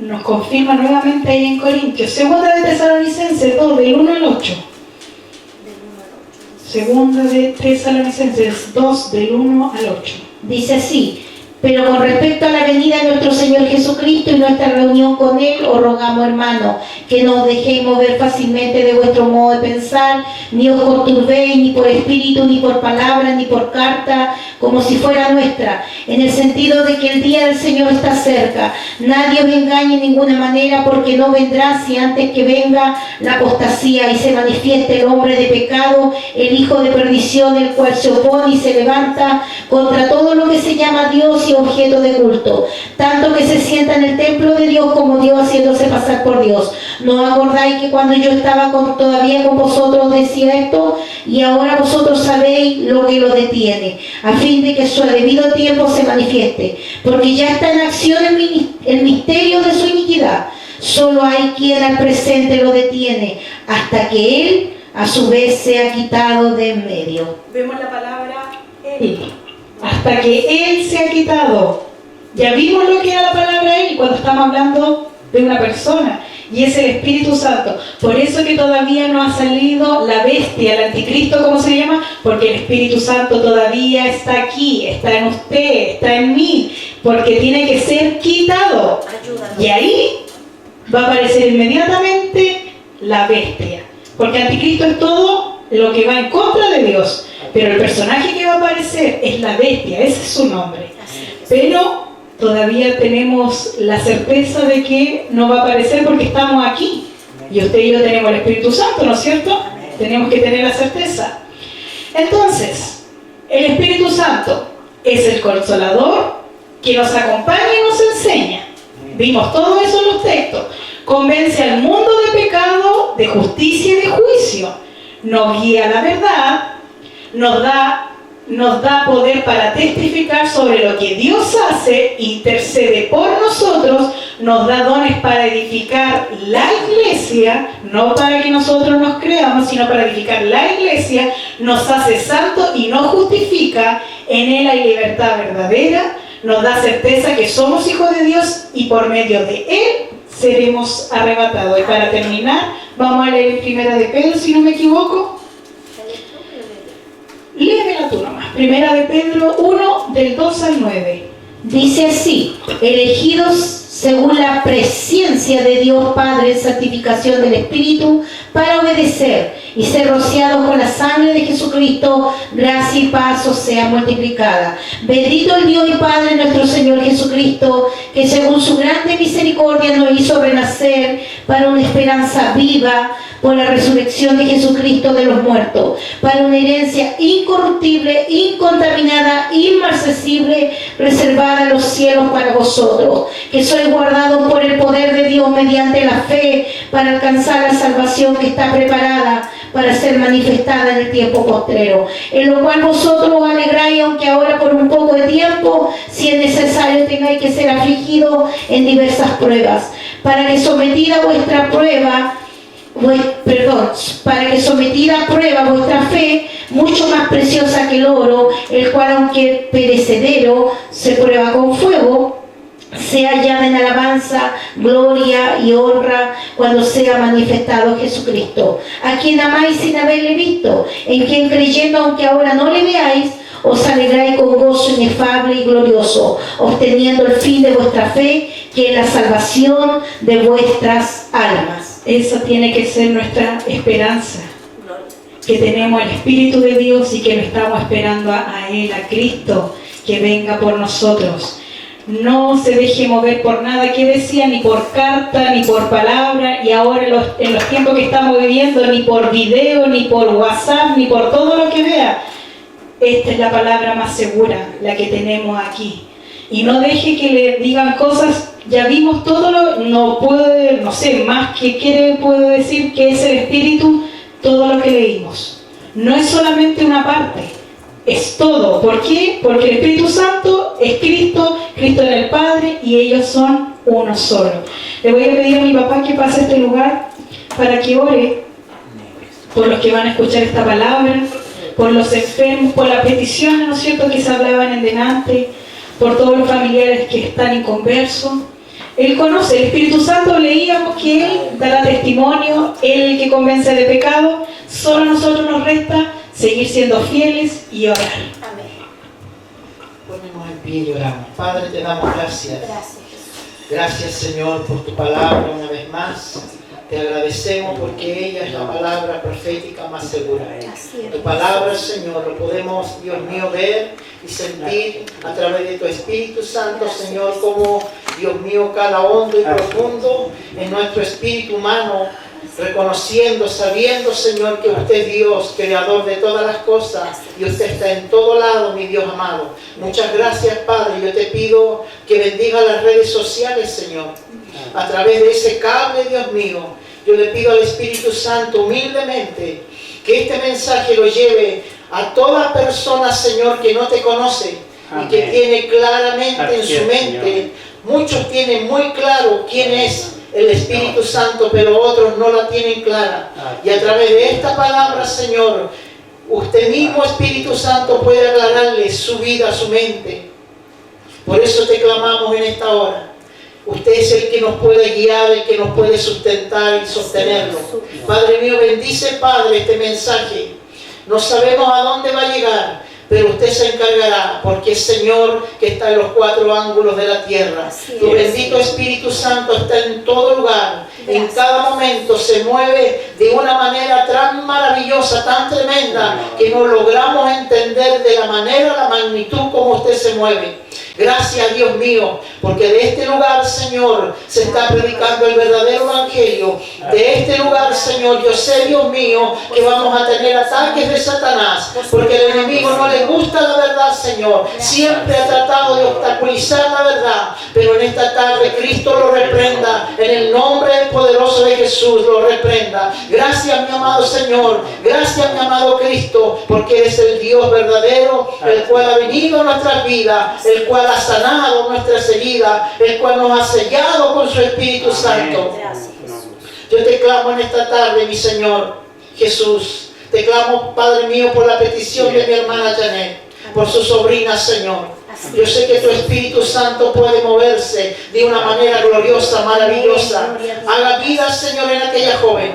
nos confirma nuevamente ahí en Corintios. Segunda de Tesalonicenses 2, del 1 al 8. Segunda de Tesalonicenses 2, del 1 al 8. Dice así: pero con respecto a la venida de nuestro Señor Jesucristo y nuestra reunión con Él, os rogamos, hermanos, que no os dejéis mover fácilmente de vuestro modo de pensar, ni os conturbéis ni por espíritu, ni por palabra, ni por carta, como si fuera nuestra, en el sentido de que el día del Señor está cerca. Nadie os engañe en ninguna manera, porque no vendrá si antes que venga la apostasía y se manifieste el hombre de pecado, el hijo de perdición, el cual se opone y se levanta contra todo lo que se llama Dios y objeto de culto, tanto que se sienta en el templo de Dios como Dios, haciéndose pasar por Dios. ¿No acordáis que cuando yo estaba todavía con vosotros decía esto? Y ahora vosotros sabéis lo que lo detiene, a fin de que su debido tiempo se manifieste, porque ya está en acción el misterio de su iniquidad. Solo hay quien al presente lo detiene, hasta que Él a su vez sea quitado de en medio. Vemos la palabra Él. Hasta que Él se ha quitado. Ya vimos lo que era la palabra Él cuando estamos hablando de una persona, y es el Espíritu Santo. Por eso que todavía no ha salido la bestia, el anticristo, como se llama, porque el Espíritu Santo todavía está aquí, está en usted, está en mí, porque tiene que ser quitado. Y ahí va a aparecer inmediatamente la bestia, porque anticristo es todo lo que va en contra de Dios. Pero el personaje que va a aparecer es la bestia, ese es su nombre. Pero todavía tenemos la certeza de que no va a aparecer porque estamos aquí. Y usted y yo tenemos el Espíritu Santo, ¿no es cierto? Tenemos que tener la certeza. Entonces, el Espíritu Santo es el Consolador que nos acompaña y nos enseña. Vimos todo eso en los textos. Convence al mundo de pecado, de justicia y de juicio. Nos guía a la verdad. Nos da poder para testificar sobre lo que Dios hace, intercede por nosotros, nos da dones para edificar la iglesia, no para que nosotros nos creamos, sino para edificar la iglesia, nos hace santos y nos justifica, en Él hay libertad verdadera, nos da certeza que somos hijos de Dios y por medio de Él seremos arrebatados. Y para terminar, vamos a leer Primera de Pedro, si no me equivoco. Léemela tú nomás. Primera de Pedro 1, del 2 al 9. Dice así: elegidos según la presciencia de Dios Padre en santificación del Espíritu, para obedecer y ser rociados con la sangre de Jesucristo, gracia y paz os sea multiplicada. Bendito el Dios y Padre nuestro Señor Jesucristo, que según su grande misericordia nos hizo renacer para una esperanza viva por la resurrección de Jesucristo de los muertos, para una herencia incorruptible, incontaminada, inmarcesible, reservada en los cielos para vosotros, que sois guardados por el poder de Dios mediante la fe, para alcanzar la salvación que está preparada para ser manifestada en el tiempo postrero, en lo cual vosotros os alegráis, aunque ahora por un poco de tiempo, si es necesario, tengáis que ser afligidos en diversas pruebas, para que sometida a prueba vuestra fe, mucho más preciosa que el oro, el cual aunque perecedero se prueba con fuego, sea hallada en alabanza, gloria y honra cuando sea manifestado Jesucristo, a quien amáis sin haberle visto, en quien creyendo, aunque ahora no le veáis, os alegráis con gozo inefable y glorioso, obteniendo el fin de vuestra fe, que es la salvación de vuestras almas. Esa tiene que ser nuestra esperanza, que tenemos el Espíritu de Dios y que lo estamos esperando a Él, a Cristo, que venga por nosotros. No se deje mover por nada que decía, ni por carta, ni por palabra, y ahora en los tiempos que estamos viviendo, ni por video, ni por WhatsApp, ni por todo lo que vea. esta es la palabra más segura, la que tenemos aquí. Y no deje que le digan cosas, ya vimos todo no sé, más que puede decir que es el Espíritu, todo lo que leímos. No es solamente una parte, es todo. ¿Por qué? Porque el Espíritu Santo es Cristo, Cristo en el Padre, y ellos son uno solo. Le voy a pedir a mi papá que pase a este lugar para que ore por los que van a escuchar esta palabra, por los enfermos, por las peticiones, ¿no es cierto?, que se hablaban en delante, por todos los familiares que están inconversos. Él conoce, el Espíritu Santo, leíamos que Él dará testimonio, Él el que convence de pecado. Solo a nosotros nos resta seguir siendo fieles y orar. Amén. Ponemos en pie y oramos. Padre, te damos gracias. Gracias, Jesús. Gracias, Señor, por tu palabra una vez más. Te agradecemos porque ella es la palabra profética más segura. Así es. Tu palabra, Señor, lo podemos, Dios mío, ver y sentir a través de tu Espíritu Santo, Señor, como, Dios mío, cada hondo y profundo en nuestro espíritu humano, reconociendo, sabiendo, Señor, que usted es Dios, creador de todas las cosas, y usted está en todo lado, mi Dios amado. Muchas gracias, Padre. Yo te pido que bendiga las redes sociales, Señor, a través de ese cable, Dios mío. Yo le pido al Espíritu Santo humildemente que este mensaje lo lleve a toda persona, Señor, que no te conoce y que tiene claramente en su mente. Muchos tienen muy claro quién es el Espíritu Santo, pero otros no la tienen clara. Y a través de esta palabra, Señor, usted mismo, Espíritu Santo, puede aclararle su vida, su mente. Por eso te clamamos en esta hora. Usted es el que nos puede guiar, el que nos puede sustentar y sostenerlo. Padre mío, bendice, Padre, este mensaje. No sabemos a dónde va a llegar, pero usted se encargará, porque es Señor que está en los cuatro ángulos de la tierra. Tu bendito Espíritu Santo está en todo lugar, en cada momento se mueve de una manera tan maravillosa, tan tremenda, que no logramos entender de la manera, la magnitud como usted se mueve. Gracias, Dios mío, porque de este lugar, Señor, se está predicando el verdadero evangelio. De este lugar, Señor, yo sé, Dios mío, que vamos a tener ataques de Satanás, porque el enemigo no le gusta la verdad, Señor. Siempre ha tratado de obstaculizar la verdad, pero en esta tarde Cristo lo reprenda, en el nombre poderoso de Jesús lo reprenda. Gracias, mi amado Señor, gracias, mi amado Cristo, porque eres el Dios verdadero, el cual ha venido a nuestras vidas, el cual ha sanado nuestras heridas, el cual nos ha sellado con su Espíritu Santo. Yo te clamo en esta tarde, mi Señor Jesús. Te clamo, Padre mío, por la petición de mi hermana Janet, por su sobrina, Señor. Yo sé que tu Espíritu Santo puede moverse de una manera gloriosa, maravillosa. Haga vida, Señor, en aquella joven.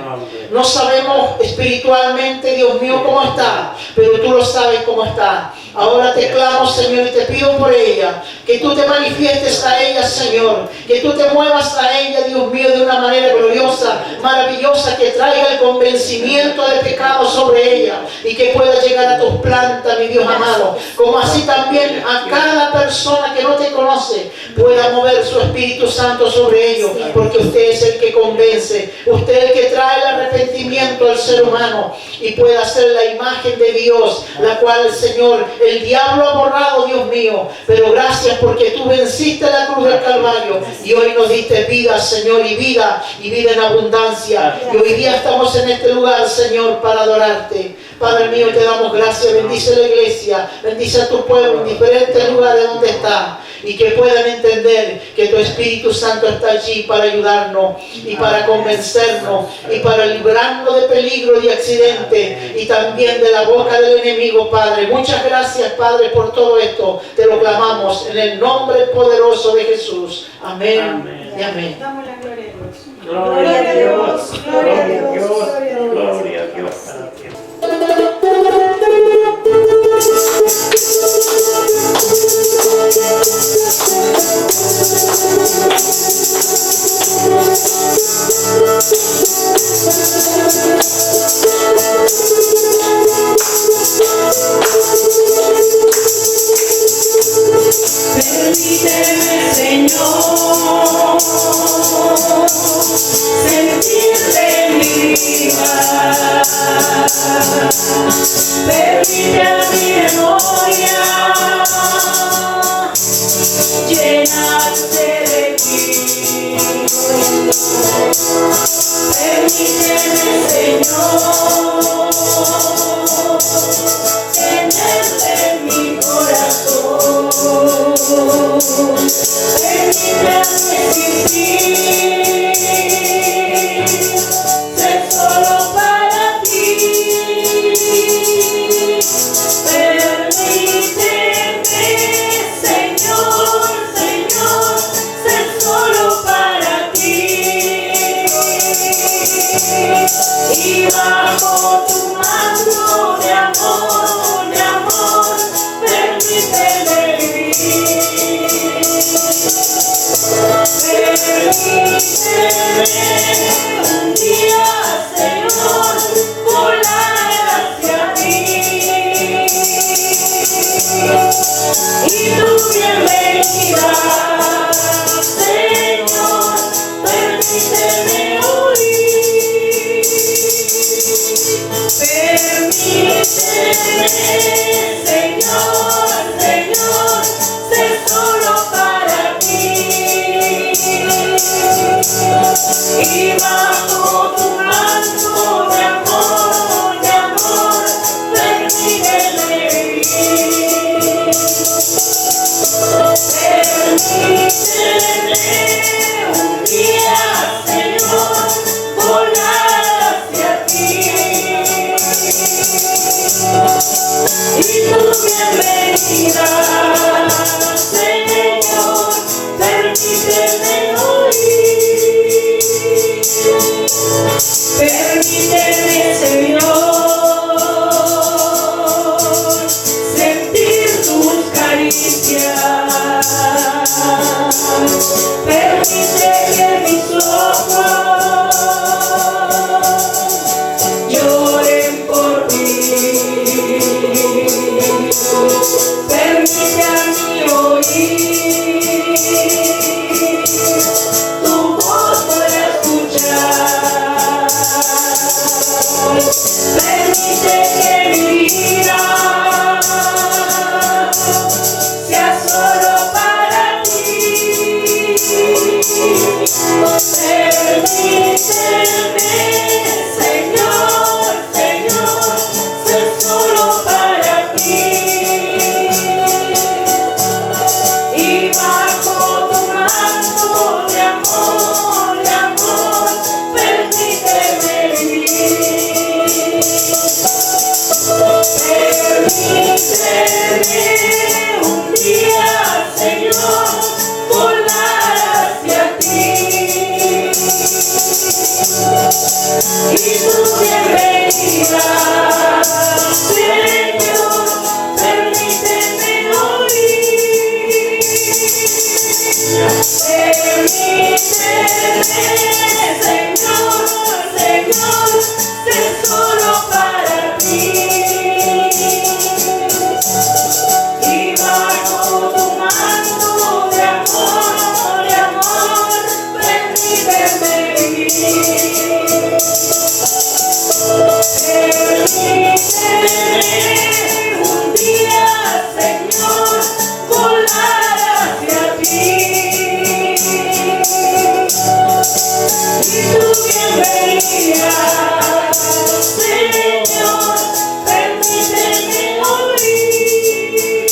No sabemos espiritualmente, Dios mío, cómo está, pero tú lo sabes cómo está. Ahora te clamo, Señor, y te pido por ella, que tú te manifiestes a ella, Señor, que tú te muevas a ella, Dios mío, de una manera gloriosa, maravillosa, que traiga el convencimiento de pecado sobre ella y que pueda llegar a tus plantas, mi Dios amado, como así también a cada persona que no te conoce pueda mover su Espíritu Santo sobre ellos, porque usted es el que convence, usted es el que trae el arrepentimiento al ser humano y puede hacer la imagen de Dios, la cual, Señor, el diablo ha borrado, Dios mío, pero gracias porque tú venciste la cruz del Calvario y hoy nos diste vida, Señor, y vida en abundancia. Y hoy día estamos en este lugar, Señor, para adorarte. Padre mío, te damos gracias. Bendice la iglesia, bendice a tu pueblo en diferentes lugares donde está, y que puedan entender que tu Espíritu Santo está allí para ayudarnos y para convencernos y para librarnos de peligro y accidente y también de la boca del enemigo, Padre. Muchas gracias, Padre, por todo esto. Te lo clamamos en el nombre poderoso de Jesús. Amén, y amén. Damos la gloria a Dios. Gloria a Dios, gloria a Dios, gloria a Dios. Permíteme, Señor, sentirte en mi vida. Permite a mi amor Permíteme, Señor, tenerte en mi corazón. Permíteme existir, ser solo para ti. Permíteme, Señor, Señor, ser solo para ti. Y bajo tu manto de amor, permíteme vivir. Permíteme un día, Señor, volar hacia ti. Y tu bienvenida, Señor, permíteme oír. Permíteme, Señor, Señor, ser solo para ti. Y bajo tu manto de amor, permíteme vivir. Permíteme un día, Señor, volar hacia ti. Y tu bienvenida, Señor, permíteme oír. Permíteme, Señor, sentir tus caricias. Permite que mis ojos lloren por ti. Permite a mí oír tu voz para escuchar. Permite que mi vida sea solo para ti. Permíteme, Señor, Señor, ser solo para ti. Y bajo tu manto de amor, permíteme vivir. Permíteme un día, Señor, volar hacia ti. Y tu bienvenida, Señor, permíteme oír. Permíteme, Señor, Señor, ser solo para ti. Y bajo tu manto de amor, permíteme vivir. Permíteme un día, Señor, volar hacia ti. Y tu bienvenida, Señor, permíteme oír.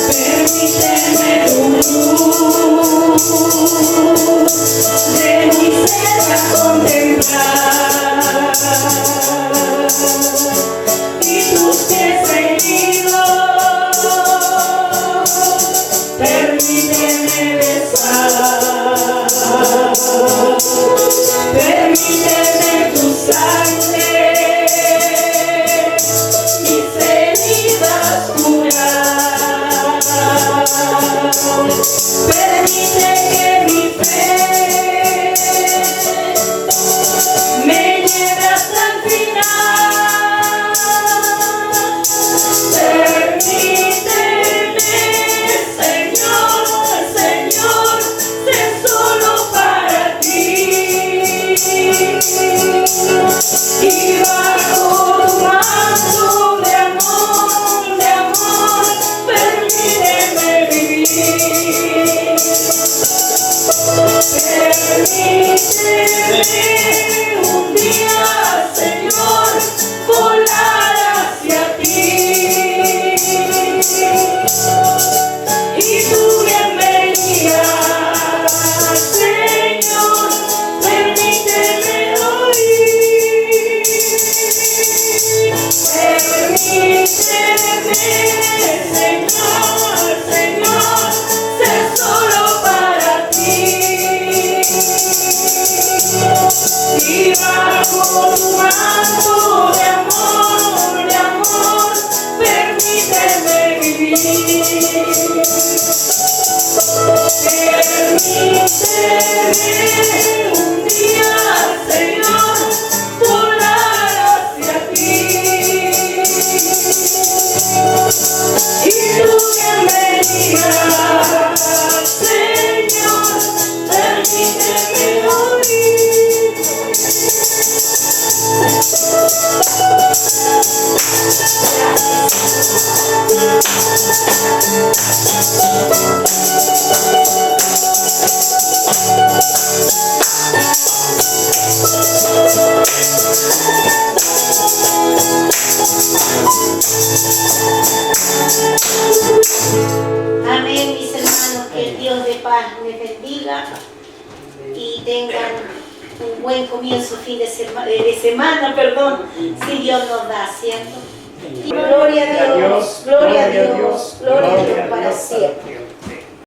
Permíteme tu luz de mi ser a contemplar y tus pies heridos, permíteme besar, permíteme tu sangre, mis heridas curar. Amén, mis hermanos, que el Dios de paz les bendiga y tengan un buen comienzo, fin de semana, si Dios nos da, ¿cierto? Y gloria a Dios, gloria a Dios, gloria a Dios para siempre.